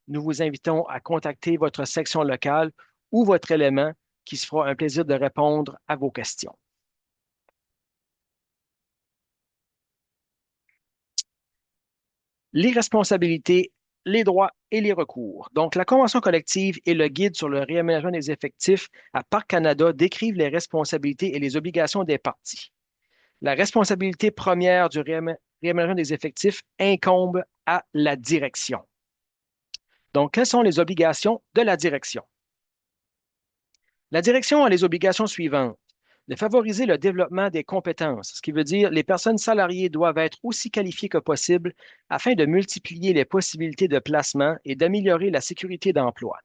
nous vous invitons à contacter votre section locale ou votre élément qui se fera un plaisir de répondre à vos questions. Les responsabilités, les droits et les recours. Donc, la convention collective et le guide sur le réaménagement des effectifs à Parc Canada décrivent les responsabilités et les obligations des parties. La responsabilité première du réaménagement des effectifs incombe à la direction. Donc, quelles sont les obligations de la direction? La direction a les obligations suivantes. De favoriser le développement des compétences, ce qui veut dire les personnes salariées doivent être aussi qualifiées que possible afin de multiplier les possibilités de placement et d'améliorer la sécurité d'emploi.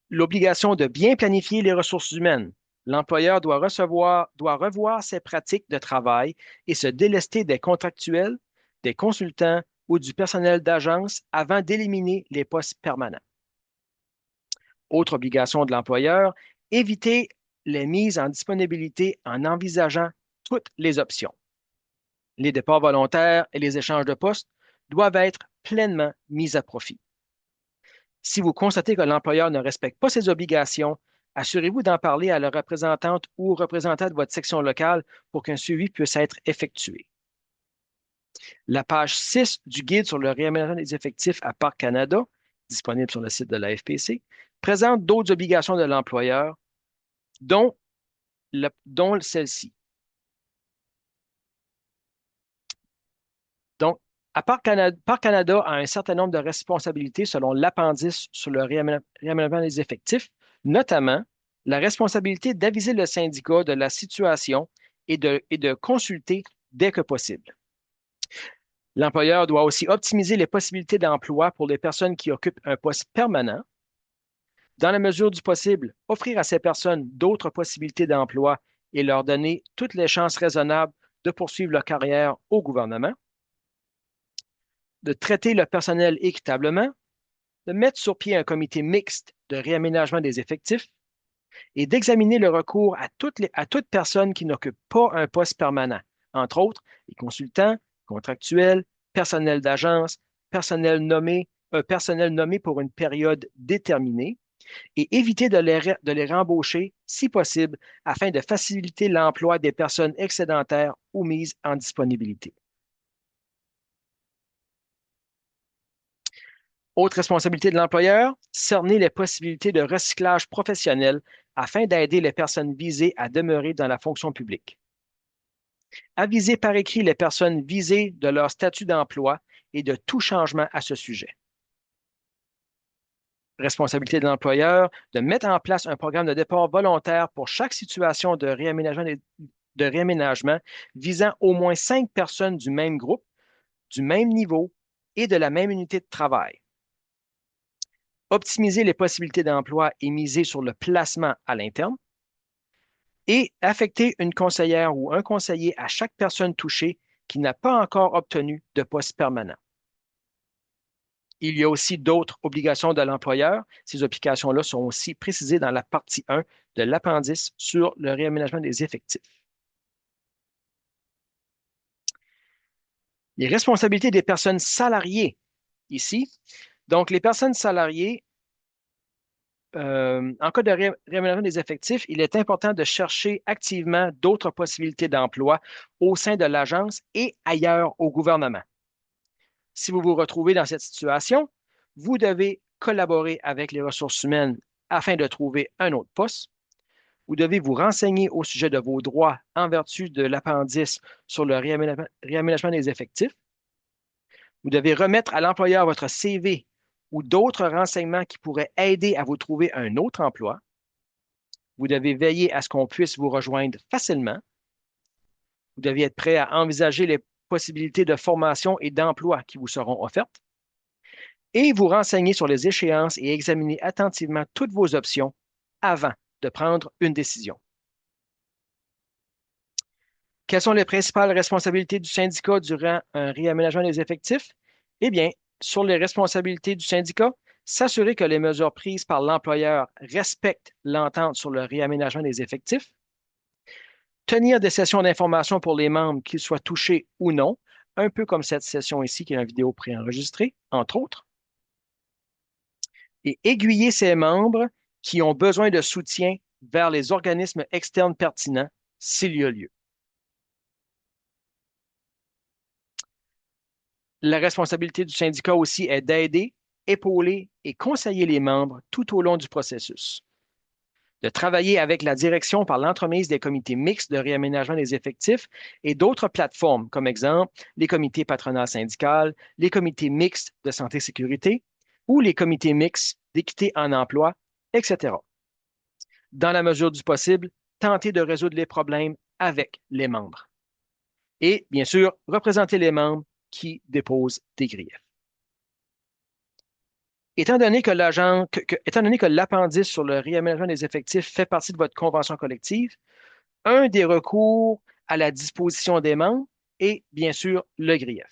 L'obligation de bien planifier les ressources humaines. L'employeur doit revoir ses pratiques de travail et se délester des contractuels, des consultants ou du personnel d'agence avant d'éliminer les postes permanents. Autre obligation de l'employeur, éviter les mises en disponibilité en envisageant toutes les options. Les départs volontaires et les échanges de postes doivent être pleinement mis à profit. Si vous constatez que l'employeur ne respecte pas ses obligations, assurez-vous d'en parler à la représentante ou représentant de votre section locale pour qu'un suivi puisse être effectué. La page 6 du guide sur le réaménagement des effectifs à Parc Canada, disponible sur le site de la FPC, présente d'autres obligations de l'employeur, dont, dont celle-ci. Donc, Parc Canada a un certain nombre de responsabilités selon l'appendice sur le réaménagement des effectifs, notamment la responsabilité d'aviser le syndicat de la situation et de consulter dès que possible. L'employeur doit aussi optimiser les possibilités d'emploi pour les personnes qui occupent un poste permanent. Dans la mesure du possible, offrir à ces personnes d'autres possibilités d'emploi et leur donner toutes les chances raisonnables de poursuivre leur carrière au gouvernement, de traiter le personnel équitablement, de mettre sur pied un comité mixte de réaménagement des effectifs et d'examiner le recours à toute personne qui n'occupe pas un poste permanent, entre autres les consultants, contractuels, personnel d'agence, personnel nommé pour une période déterminée, et éviter de les rembaucher si possible afin de faciliter l'emploi des personnes excédentaires ou mises en disponibilité. Autre responsabilité de l'employeur, cerner les possibilités de recyclage professionnel afin d'aider les personnes visées à demeurer dans la fonction publique. Aviser par écrit les personnes visées de leur statut d'emploi et de tout changement à ce sujet. Responsabilité de l'employeur de mettre en place un programme de départ volontaire pour chaque situation de réaménagement visant au moins 5 personnes du même groupe, du même niveau et de la même unité de travail. Optimiser les possibilités d'emploi et miser sur le placement à l'interne. Et affecter une conseillère ou un conseiller à chaque personne touchée qui n'a pas encore obtenu de poste permanent. Il y a aussi d'autres obligations de l'employeur. Ces obligations-là sont aussi précisées dans la partie 1 de l'appendice sur le réaménagement des effectifs. Les responsabilités des personnes salariées ici. Donc, les personnes salariées en cas de réaménagement des effectifs, il est important de chercher activement d'autres possibilités d'emploi au sein de l'agence et ailleurs au gouvernement. Si vous vous retrouvez dans cette situation, vous devez collaborer avec les ressources humaines afin de trouver un autre poste. Vous devez vous renseigner au sujet de vos droits en vertu de l'appendice sur le réaménagement des effectifs. Vous devez remettre à l'employeur votre CV ou d'autres renseignements qui pourraient aider à vous trouver un autre emploi. Vous devez veiller à ce qu'on puisse vous rejoindre facilement. Vous devez être prêt à envisager les possibilités de formation et d'emploi qui vous seront offertes et vous renseigner sur les échéances et examiner attentivement toutes vos options avant de prendre une décision. Quelles sont les principales responsabilités du syndicat durant un réaménagement des effectifs? Eh bien, sur les responsabilités du syndicat, s'assurer que les mesures prises par l'employeur respectent l'entente sur le réaménagement des effectifs, tenir des sessions d'information pour les membres, qu'ils soient touchés ou non, un peu comme cette session ici qui est une vidéo préenregistrée, entre autres, et aiguiller ses membres qui ont besoin de soutien vers les organismes externes pertinents s'il y a lieu. La responsabilité du syndicat aussi est d'aider, épauler et conseiller les membres tout au long du processus, de travailler avec la direction par l'entremise des comités mixtes de réaménagement des effectifs et d'autres plateformes, comme exemple les comités patronales syndicales, les comités mixtes de santé-sécurité ou les comités mixtes d'équité en emploi, etc. Dans la mesure du possible, tenter de résoudre les problèmes avec les membres. Et, bien sûr, représenter les membres qui déposent des griefs. Étant donné que l'appendice sur le réaménagement des effectifs fait partie de votre convention collective, un des recours à la disposition des membres est bien sûr le grief.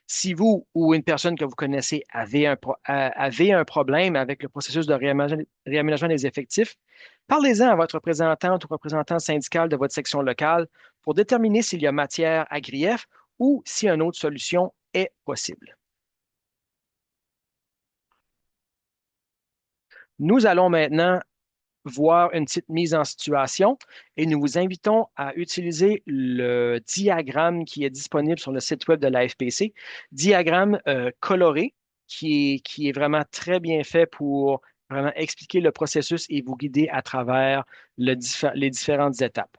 Si vous ou une personne que vous connaissez avez un problème avec le processus de réaménagement des effectifs, parlez-en à votre représentante ou représentant syndical de votre section locale pour déterminer s'il y a matière à grief ou si une autre solution est possible. Nous allons maintenant voir une petite mise en situation et nous vous invitons à utiliser le diagramme qui est disponible sur le site web de la FPC, diagramme coloré qui est vraiment très bien fait pour vraiment expliquer le processus et vous guider à travers les différentes étapes.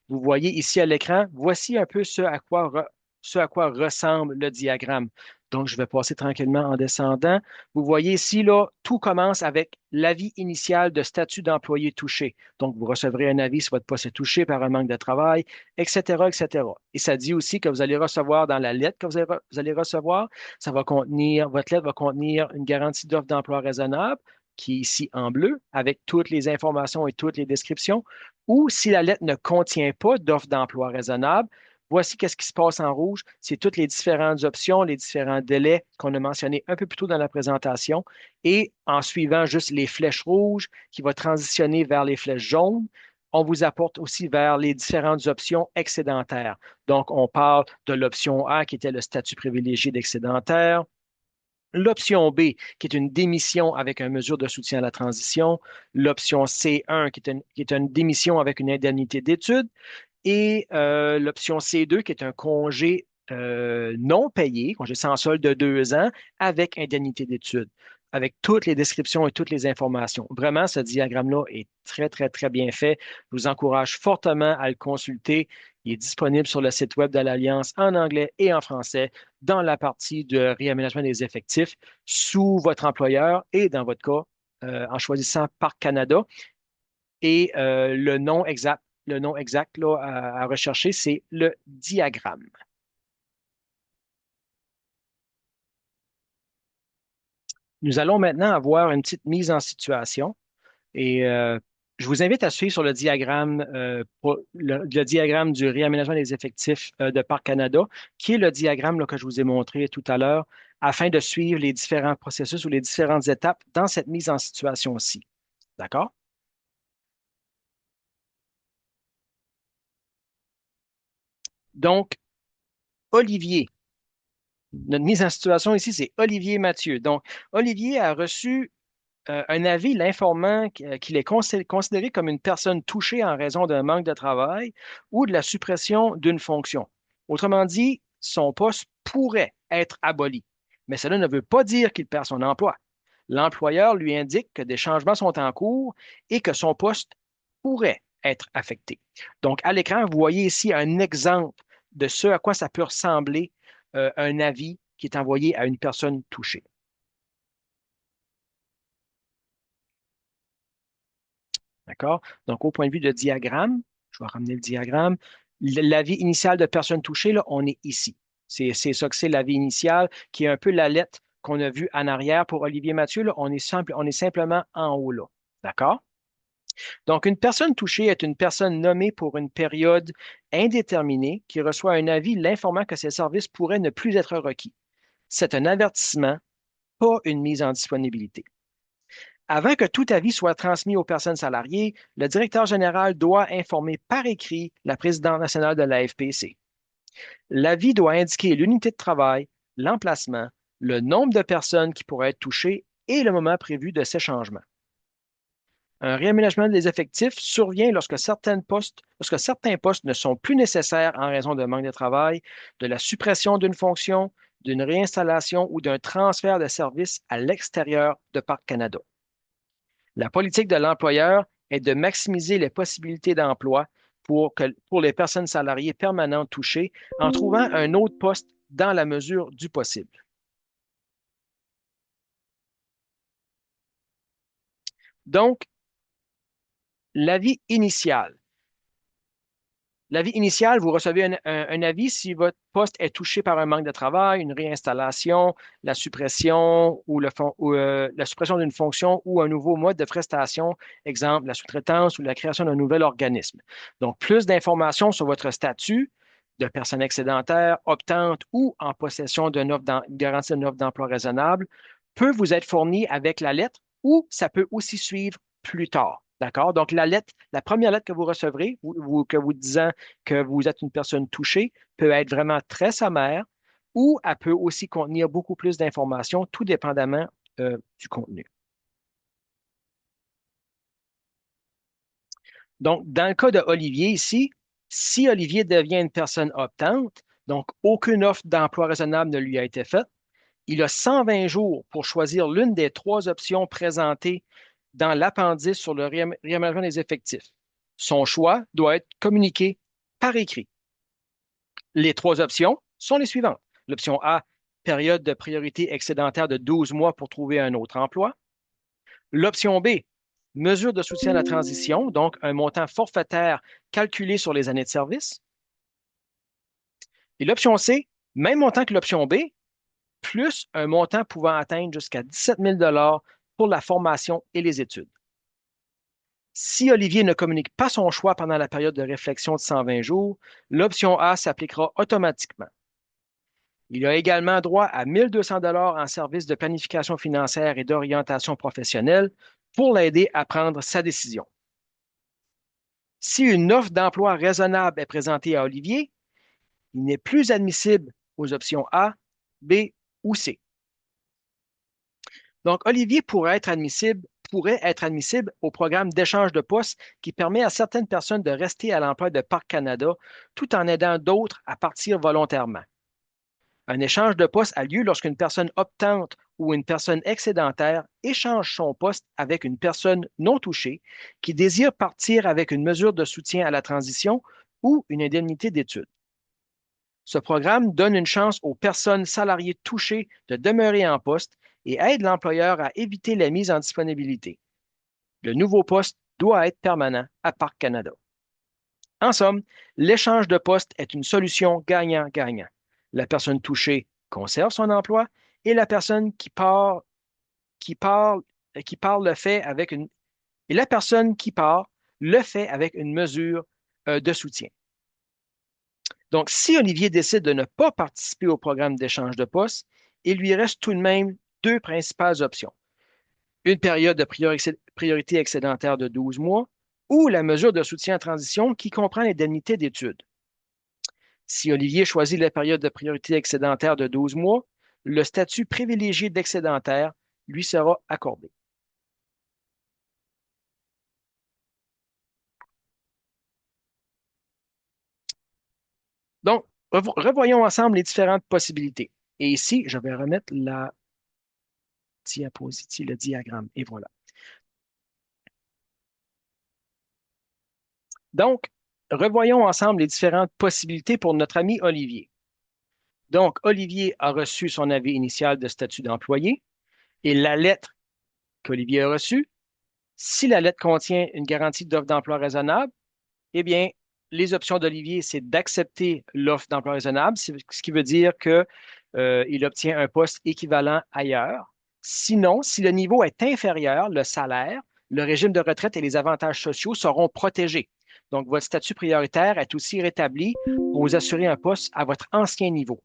Vous voyez ici à l'écran, voici un peu ce à quoi ressemble le diagramme. Donc, je vais passer tranquillement en descendant. Vous voyez ici, là, tout commence avec l'avis initial de statut d'employé touché. Donc, vous recevrez un avis si votre poste est touché par un manque de travail, etc., etc. Et ça dit aussi que vous allez recevoir dans la lettre que vous allez recevoir, votre lettre va contenir une garantie d'offre d'emploi raisonnable, qui est ici en bleu, avec toutes les informations et toutes les descriptions. Ou si la lettre ne contient pas d'offre d'emploi raisonnable, voici qu'est-ce qui se passe en rouge. C'est toutes les différentes options, les différents délais qu'on a mentionnés un peu plus tôt dans la présentation. Et en suivant juste les flèches rouges qui vont transitionner vers les flèches jaunes, on vous apporte aussi vers les différentes options excédentaires. Donc, on parle de l'option A qui était le statut privilégié d'excédentaire. L'option B, qui est une démission avec une mesure de soutien à la transition. L'option C1, qui est une démission avec une indemnité d'études. Et l'option C2, qui est un congé non payé, congé sans solde de 2 ans, avec indemnité d'études, avec toutes les descriptions et toutes les informations. Vraiment, ce diagramme-là est très, très, très bien fait. Je vous encourage fortement à le consulter. Il est disponible sur le site web de l'Alliance en anglais et en français dans la partie de réaménagement des effectifs sous votre employeur et dans votre cas, en choisissant Parc Canada. Et le nom exact là, à rechercher, c'est le diagramme. Nous allons maintenant avoir une petite mise en situation et je vous invite à suivre sur le diagramme, le diagramme du réaménagement des effectifs de Parc Canada, qui est le diagramme là, que je vous ai montré tout à l'heure, afin de suivre les différents processus ou les différentes étapes dans cette mise en situation-ci. D'accord? Donc, Olivier, notre mise en situation ici, c'est Olivier Mathieu. Donc, Olivier a reçu un avis l'informant qu'il est considéré comme une personne touchée en raison d'un manque de travail ou de la suppression d'une fonction. Autrement dit, son poste pourrait être aboli, mais cela ne veut pas dire qu'il perd son emploi. L'employeur lui indique que des changements sont en cours et que son poste pourrait être affecté. Donc, à l'écran, vous voyez ici un exemple de ce à quoi ça peut ressembler un avis qui est envoyé à une personne touchée. D'accord? Donc, au point de vue de diagramme, je vais ramener le diagramme. L'avis initial de personne touchée, là, on est ici. C'est ça que c'est l'avis initial, qui est un peu la lettre qu'on a vue en arrière pour Olivier Mathieu. Là, on est simplement en haut là. D'accord? Donc, une personne touchée est une personne nommée pour une période indéterminée qui reçoit un avis l'informant que ses services pourraient ne plus être requis. C'est un avertissement, pas une mise en disponibilité. Avant que tout avis soit transmis aux personnes salariées, le directeur général doit informer par écrit la présidente nationale de la FPC. L'avis doit indiquer l'unité de travail, l'emplacement, le nombre de personnes qui pourraient être touchées et le moment prévu de ces changements. Un réaménagement des effectifs survient lorsque certains postes ne sont plus nécessaires en raison de manque de travail, de la suppression d'une fonction, d'une réinstallation ou d'un transfert de services à l'extérieur de Parc Canada. La politique de l'employeur est de maximiser les possibilités d'emploi pour les personnes salariées permanentes touchées en trouvant un autre poste dans la mesure du possible. Donc, l'avis initial. L'avis initial, vous recevez un avis si votre poste est touché par un manque de travail, une réinstallation, la suppression la suppression d'une fonction ou un nouveau mode de prestation, exemple la sous-traitance ou la création d'un nouvel organisme. Donc, plus d'informations sur votre statut de personne excédentaire, optante ou en possession d'une garantie d'une offre d'emploi raisonnable peut vous être fournie avec la lettre ou ça peut aussi suivre plus tard. D'accord? Donc, la première lettre que vous recevrez, que vous disant que vous êtes une personne touchée, peut être vraiment très sommaire ou elle peut aussi contenir beaucoup plus d'informations, tout dépendamment du contenu. Donc, dans le cas de Olivier ici, si Olivier devient une personne optante, donc aucune offre d'emploi raisonnable ne lui a été faite, il a 120 jours pour choisir l'une des trois options présentées dans l'appendice sur le réaménagement des effectifs. Son choix doit être communiqué par écrit. Les trois options sont les suivantes. L'option A, période de priorité excédentaire de 12 mois pour trouver un autre emploi. L'option B, mesure de soutien à la transition, donc un montant forfaitaire calculé sur les années de service. Et l'option C, même montant que l'option B, plus un montant pouvant atteindre jusqu'à 17 000 pour la formation et les études. Si Olivier ne communique pas son choix pendant la période de réflexion de 120 jours, l'option A s'appliquera automatiquement. Il a également droit à 1 200 en services de planification financière et d'orientation professionnelle pour l'aider à prendre sa décision. Si une offre d'emploi raisonnable est présentée à Olivier, il n'est plus admissible aux options A, B ou C. Donc, Olivier pourrait être admissible au programme d'échange de postes qui permet à certaines personnes de rester à l'emploi de Parc Canada tout en aidant d'autres à partir volontairement. Un échange de poste a lieu lorsqu'une personne optante ou une personne excédentaire échange son poste avec une personne non touchée qui désire partir avec une mesure de soutien à la transition ou une indemnité d'études. Ce programme donne une chance aux personnes salariées touchées de demeurer en poste et aide l'employeur à éviter la mise en disponibilité. Le nouveau poste doit être permanent à Parc Canada. En somme, l'échange de poste est une solution gagnant-gagnant. La personne touchée conserve son emploi et la personne qui part, qui part le fait avec une et la personne qui part le fait avec une mesure de soutien. Donc, si Olivier décide de ne pas participer au programme d'échange de poste, il lui reste tout de même deux principales options. Une période de priorité excédentaire de 12 mois ou la mesure de soutien à transition qui comprend l'indemnité d'études. Si Olivier choisit la période de priorité excédentaire de 12 mois, le statut privilégié d'excédentaire lui sera accordé. Revoyons ensemble les différentes possibilités. Et ici, je vais remettre la diapositive, le diagramme. Et voilà. Donc, revoyons ensemble les différentes possibilités pour notre ami Olivier. Donc, Olivier a reçu son avis initial de statut d'employé et la lettre qu'Olivier a reçue, si la lettre contient une garantie d'offre d'emploi raisonnable, eh bien, les options d'Olivier, c'est d'accepter l'offre d'emploi raisonnable, ce qui veut dire que, il obtient un poste équivalent ailleurs. Sinon, si le niveau est inférieur, le salaire, le régime de retraite et les avantages sociaux seront protégés. Donc, votre statut prioritaire est aussi rétabli pour vous assurer un poste à votre ancien niveau.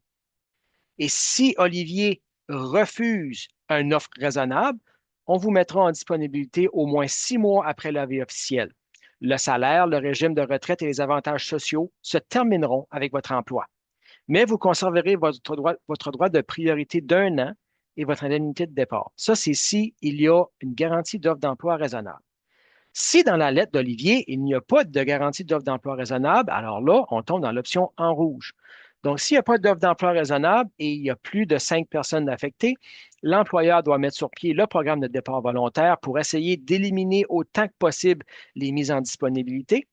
Et si Olivier refuse une offre raisonnable, on vous mettra en disponibilité au moins 6 mois après l'avis officiel. Le salaire, le régime de retraite et les avantages sociaux se termineront avec votre emploi. Mais vous conserverez votre droit de priorité d'un an et votre indemnité de départ. Ça, c'est si il y a une garantie d'offre d'emploi raisonnable. Si dans la lettre d'Olivier, il n'y a pas de garantie d'offre d'emploi raisonnable, alors là, on tombe dans l'option en rouge. Donc, s'il n'y a pas d'offre d'emploi raisonnable et il y a plus de 5 personnes affectées, l'employeur doit mettre sur pied le programme de départ volontaire pour essayer d'éliminer autant que possible les mises en disponibilité.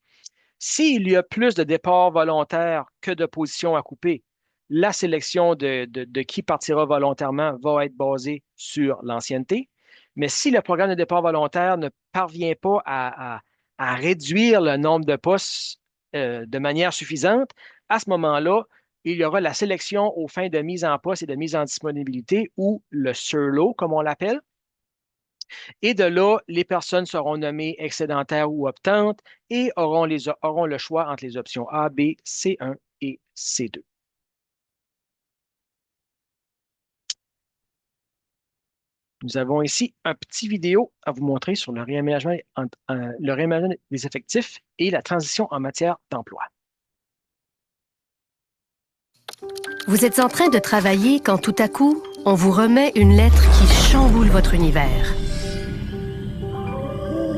S'il y a plus de départs volontaires que de positions à couper, la sélection de qui partira volontairement va être basée sur l'ancienneté. Mais si le programme de départ volontaire ne parvient pas à réduire le nombre de postes de manière suffisante, à ce moment-là, il y aura la sélection aux fins de mise en poste et de mise en disponibilité ou le SURLO, comme on l'appelle. Et de là, les personnes seront nommées excédentaires ou optantes et auront le choix entre les options A, B, C1 et C2. Nous avons ici un petit vidéo à vous montrer sur le réaménagement des effectifs et la transition en matière d'emploi. Vous êtes en train de travailler quand tout à coup, on vous remet une lettre qui chamboule votre univers.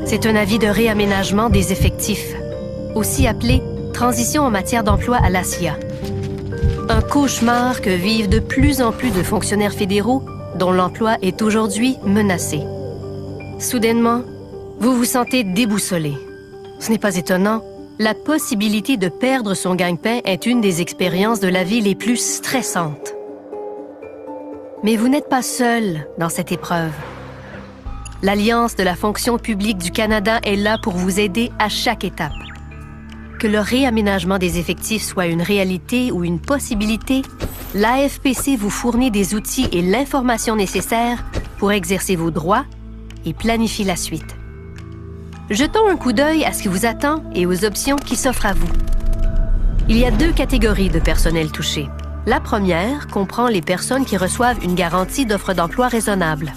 C'est un avis de réaménagement des effectifs, aussi appelé transition en matière d'emploi à l'ASIA. Un cauchemar que vivent de plus en plus de fonctionnaires fédéraux dont l'emploi est aujourd'hui menacé. Soudainement, vous vous sentez déboussolé. Ce n'est pas étonnant, la possibilité de perdre son gagne-pain est une des expériences de la vie les plus stressantes. Mais vous n'êtes pas seul dans cette épreuve. L'Alliance de la fonction publique du Canada est là pour vous aider à chaque étape. Que le réaménagement des effectifs soit une réalité ou une possibilité, l'AFPC vous fournit des outils et l'information nécessaire pour exercer vos droits et planifier la suite. Jetons un coup d'œil à ce qui vous attend et aux options qui s'offrent à vous. Il y a 2 catégories de personnel touchés. La première comprend les personnes qui reçoivent une garantie d'offre d'emploi raisonnable.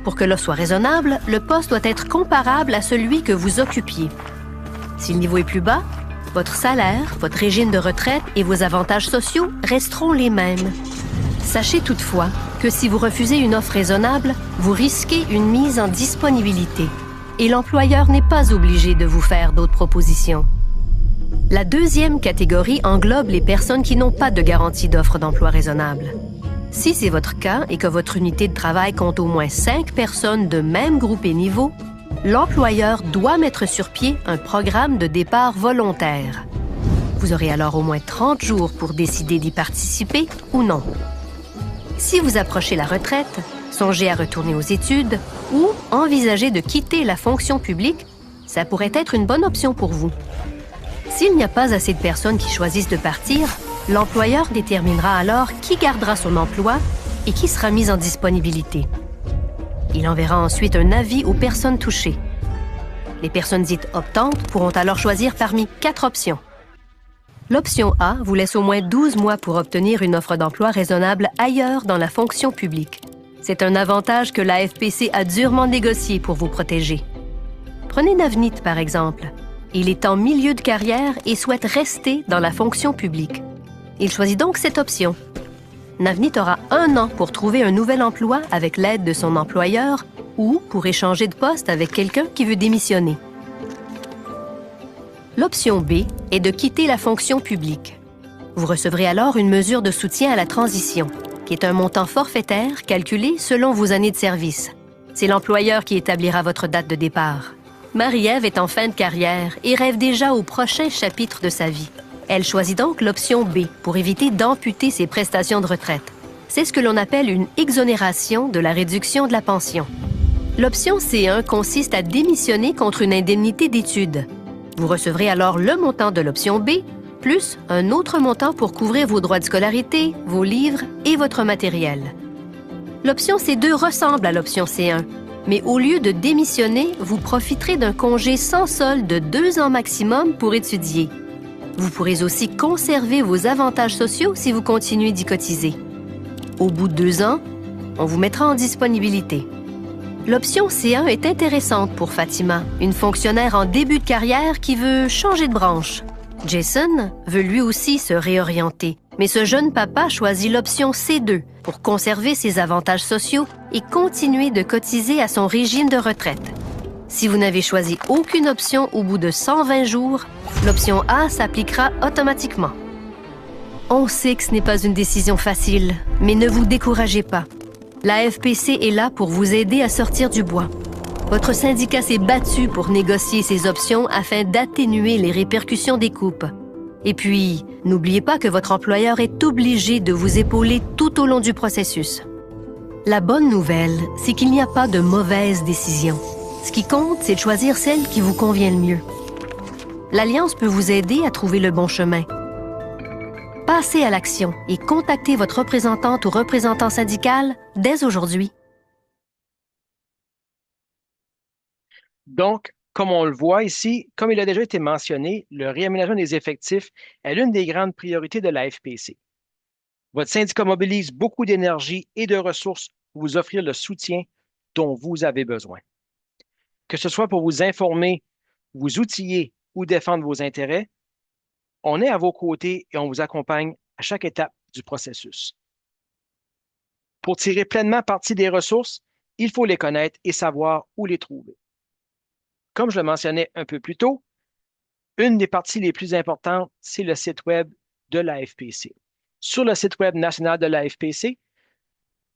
Pour que l'offre soit raisonnable, le poste doit être comparable à celui que vous occupiez. Si le niveau est plus bas, votre salaire, votre régime de retraite et vos avantages sociaux resteront les mêmes. Sachez toutefois que si vous refusez une offre raisonnable, vous risquez une mise en disponibilité et l'employeur n'est pas obligé de vous faire d'autres propositions. La deuxième catégorie englobe les personnes qui n'ont pas de garantie d'offre d'emploi raisonnable. Si c'est votre cas et que votre unité de travail compte au moins 5 personnes de même groupe et niveau, l'employeur doit mettre sur pied un programme de départ volontaire. Vous aurez alors au moins 30 jours pour décider d'y participer ou non. Si vous approchez la retraite, songez à retourner aux études ou envisagez de quitter la fonction publique, ça pourrait être une bonne option pour vous. S'il n'y a pas assez de personnes qui choisissent de partir, l'employeur déterminera alors qui gardera son emploi et qui sera mis en disponibilité. Il enverra ensuite un avis aux personnes touchées. Les personnes dites optantes pourront alors choisir parmi 4 options. L'option A vous laisse au moins 12 mois pour obtenir une offre d'emploi raisonnable ailleurs dans la fonction publique. C'est un avantage que la FPC a durement négocié pour vous protéger. Prenez Navnit par exemple. Il est en milieu de carrière et souhaite rester dans la fonction publique. Il choisit donc cette option. Navnit aura 1 an pour trouver un nouvel emploi avec l'aide de son employeur ou pour échanger de poste avec quelqu'un qui veut démissionner. L'option B est de quitter la fonction publique. Vous recevrez alors une mesure de soutien à la transition, qui est un montant forfaitaire calculé selon vos années de service. C'est l'employeur qui établira votre date de départ. Marie-Ève est en fin de carrière et rêve déjà au prochain chapitre de sa vie. Elle choisit donc l'option B pour éviter d'amputer ses prestations de retraite. C'est ce que l'on appelle une exonération de la réduction de la pension. L'option C1 consiste à démissionner contre une indemnité d'études. Vous recevrez alors le montant de l'option B, plus un autre montant pour couvrir vos droits de scolarité, vos livres et votre matériel. L'option C2 ressemble à l'option C1, mais au lieu de démissionner, vous profiterez d'un congé sans solde de 2 ans maximum pour étudier. Vous pourrez aussi conserver vos avantages sociaux si vous continuez d'y cotiser. Au bout de 2 ans, on vous mettra en disponibilité. L'option C1 est intéressante pour Fatima, une fonctionnaire en début de carrière qui veut changer de branche. Jason veut lui aussi se réorienter, mais ce jeune papa choisit l'option C2 pour conserver ses avantages sociaux et continuer de cotiser à son régime de retraite. Si vous n'avez choisi aucune option au bout de 120 jours, l'option A s'appliquera automatiquement. On sait que ce n'est pas une décision facile, mais ne vous découragez pas. La FPC est là pour vous aider à sortir du bois. Votre syndicat s'est battu pour négocier ces options afin d'atténuer les répercussions des coupes. Et puis, n'oubliez pas que votre employeur est obligé de vous épauler tout au long du processus. La bonne nouvelle, c'est qu'il n'y a pas de mauvaise décision. Ce qui compte, c'est de choisir celle qui vous convient le mieux. L'Alliance peut vous aider à trouver le bon chemin. Passez à l'action et contactez votre représentante ou représentant syndical dès aujourd'hui. Donc, comme on le voit ici, comme il a déjà été mentionné, le réaménagement des effectifs est l'une des grandes priorités de la FPC. Votre syndicat mobilise beaucoup d'énergie et de ressources pour vous offrir le soutien dont vous avez besoin. Que ce soit pour vous informer, vous outiller ou défendre vos intérêts, on est à vos côtés et on vous accompagne à chaque étape du processus. Pour tirer pleinement parti des ressources, il faut les connaître et savoir où les trouver. Comme je le mentionnais un peu plus tôt, une des parties les plus importantes, c'est le site Web de la FPC. Sur le site Web national de la FPC,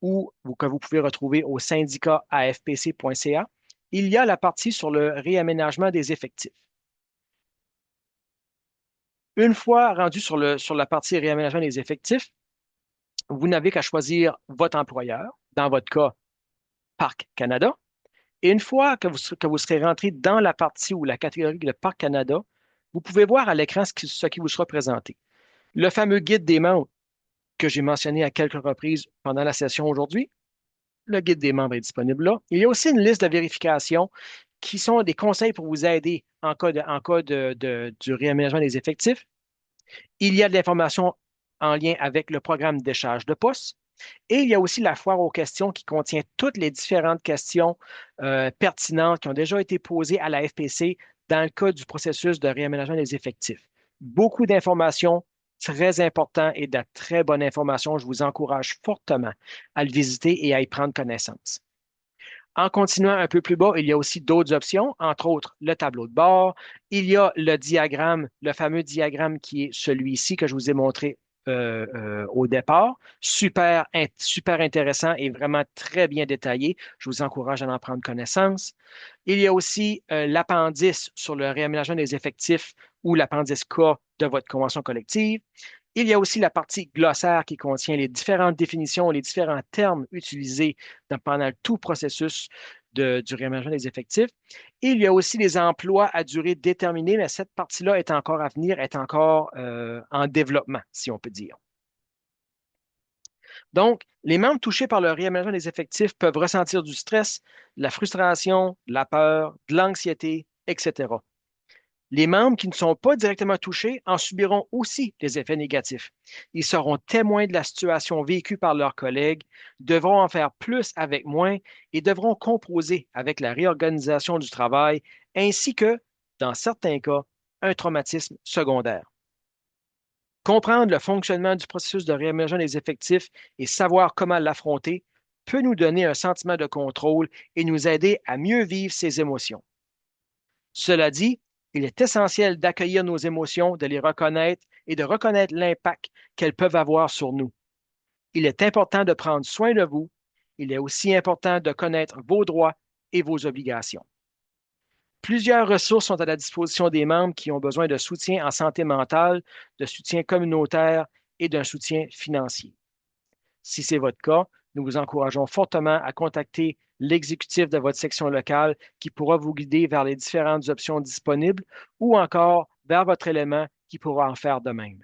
que vous pouvez retrouver au syndicat.afpc.ca, il y a la partie sur le réaménagement des effectifs. Une fois rendu sur la partie réaménagement des effectifs, vous n'avez qu'à choisir votre employeur, dans votre cas, Parc Canada. Et une fois que vous serez rentré dans la partie ou la catégorie de Parc Canada, vous pouvez voir à l'écran ce qui vous sera présenté. Le fameux guide des membres que j'ai mentionné à quelques reprises pendant la session aujourd'hui, le guide des membres est disponible là. Il y a aussi une liste de vérifications qui sont des conseils pour vous aider en cas du réaménagement des effectifs. Il y a de l'information en lien avec le programme d'échange de postes. Et il y a aussi la foire aux questions qui contient toutes les différentes questions pertinentes qui ont déjà été posées à la FPC dans le cas du processus de réaménagement des effectifs. Beaucoup d'informations très importantes et de très bonnes informations. Je vous encourage fortement à le visiter et à y prendre connaissance. En continuant un peu plus bas, il y a aussi d'autres options, entre autres le tableau de bord. Il y a le diagramme, le fameux diagramme qui est celui-ci que je vous ai montré au départ. Super intéressant et vraiment très bien détaillé. Je vous encourage à en prendre connaissance. Il y a aussi l'appendice sur le réaménagement des effectifs ou l'appendice K de votre convention collective. Il y a aussi la partie glossaire qui contient les différentes définitions, les différents termes utilisés pendant tout processus du réaménagement des effectifs. Et il y a aussi les emplois à durée déterminée, mais cette partie-là est encore à venir, est encore en développement, si on peut dire. Donc, les membres touchés par le réaménagement des effectifs peuvent ressentir du stress, de la frustration, de la peur, de l'anxiété, etc. Les membres qui ne sont pas directement touchés en subiront aussi des effets négatifs. Ils seront témoins de la situation vécue par leurs collègues, devront en faire plus avec moins et devront composer avec la réorganisation du travail, ainsi que, dans certains cas, un traumatisme secondaire. Comprendre le fonctionnement du processus de réaménagement des effectifs et savoir comment l'affronter peut nous donner un sentiment de contrôle et nous aider à mieux vivre ces émotions. Cela dit, il est essentiel d'accueillir nos émotions, de les reconnaître et de reconnaître l'impact qu'elles peuvent avoir sur nous. Il est important de prendre soin de vous. Il est aussi important de connaître vos droits et vos obligations. Plusieurs ressources sont à la disposition des membres qui ont besoin de soutien en santé mentale, de soutien communautaire et d'un soutien financier. Si c'est votre cas, nous vous encourageons fortement à contacter l'exécutif de votre section locale qui pourra vous guider vers les différentes options disponibles ou encore vers votre élément qui pourra en faire de même.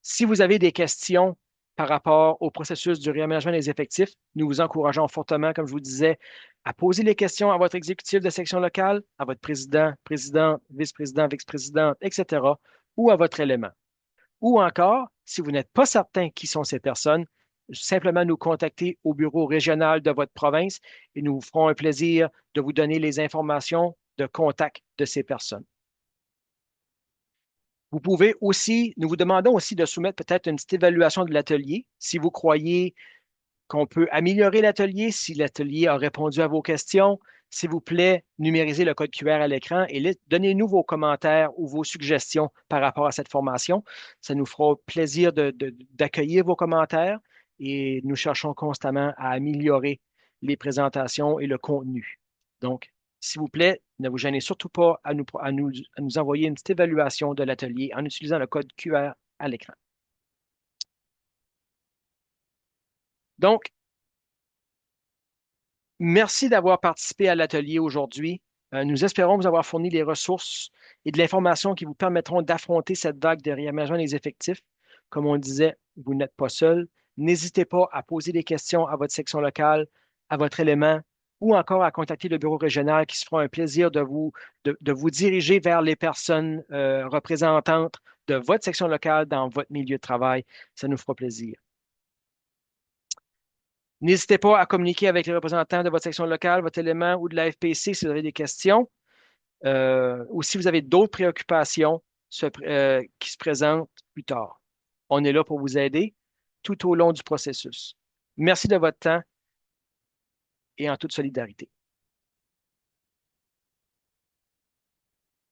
Si vous avez des questions par rapport au processus du réaménagement des effectifs, nous vous encourageons fortement, comme je vous disais, à poser les questions à votre exécutif de section locale, à votre président, présidente, vice-président, vice-présidente, etc., ou à votre élément. Ou encore, si vous n'êtes pas certain qui sont ces personnes, simplement nous contacter au bureau régional de votre province et nous vous ferons un plaisir de vous donner les informations de contact de ces personnes. Vous pouvez aussi, nous vous demandons aussi de soumettre peut-être une petite évaluation de l'atelier. Si vous croyez qu'on peut améliorer l'atelier, si l'atelier a répondu à vos questions, s'il vous plaît, numérisez le code QR à l'écran et donnez-nous vos commentaires ou vos suggestions par rapport à cette formation. Ça nous fera plaisir d'accueillir vos commentaires et nous cherchons constamment à améliorer les présentations et le contenu. Donc, s'il vous plaît, ne vous gênez surtout pas à nous envoyer une petite évaluation de l'atelier en utilisant le code QR à l'écran. Donc, merci d'avoir participé à l'atelier aujourd'hui. Nous espérons vous avoir fourni les ressources et de l'information qui vous permettront d'affronter cette vague de réaménagement des effectifs. Comme on disait, vous n'êtes pas seul. N'hésitez pas à poser des questions à votre section locale, à votre élément, ou encore à contacter le bureau régional qui se fera un plaisir de vous diriger vers les personnes représentantes de votre section locale dans votre milieu de travail. Ça nous fera plaisir. N'hésitez pas à communiquer avec les représentants de votre section locale, votre élément ou de la FPC si vous avez des questions ou si vous avez d'autres préoccupations qui se présentent plus tard. On est là pour vous aider tout au long du processus. Merci de votre temps et en toute solidarité.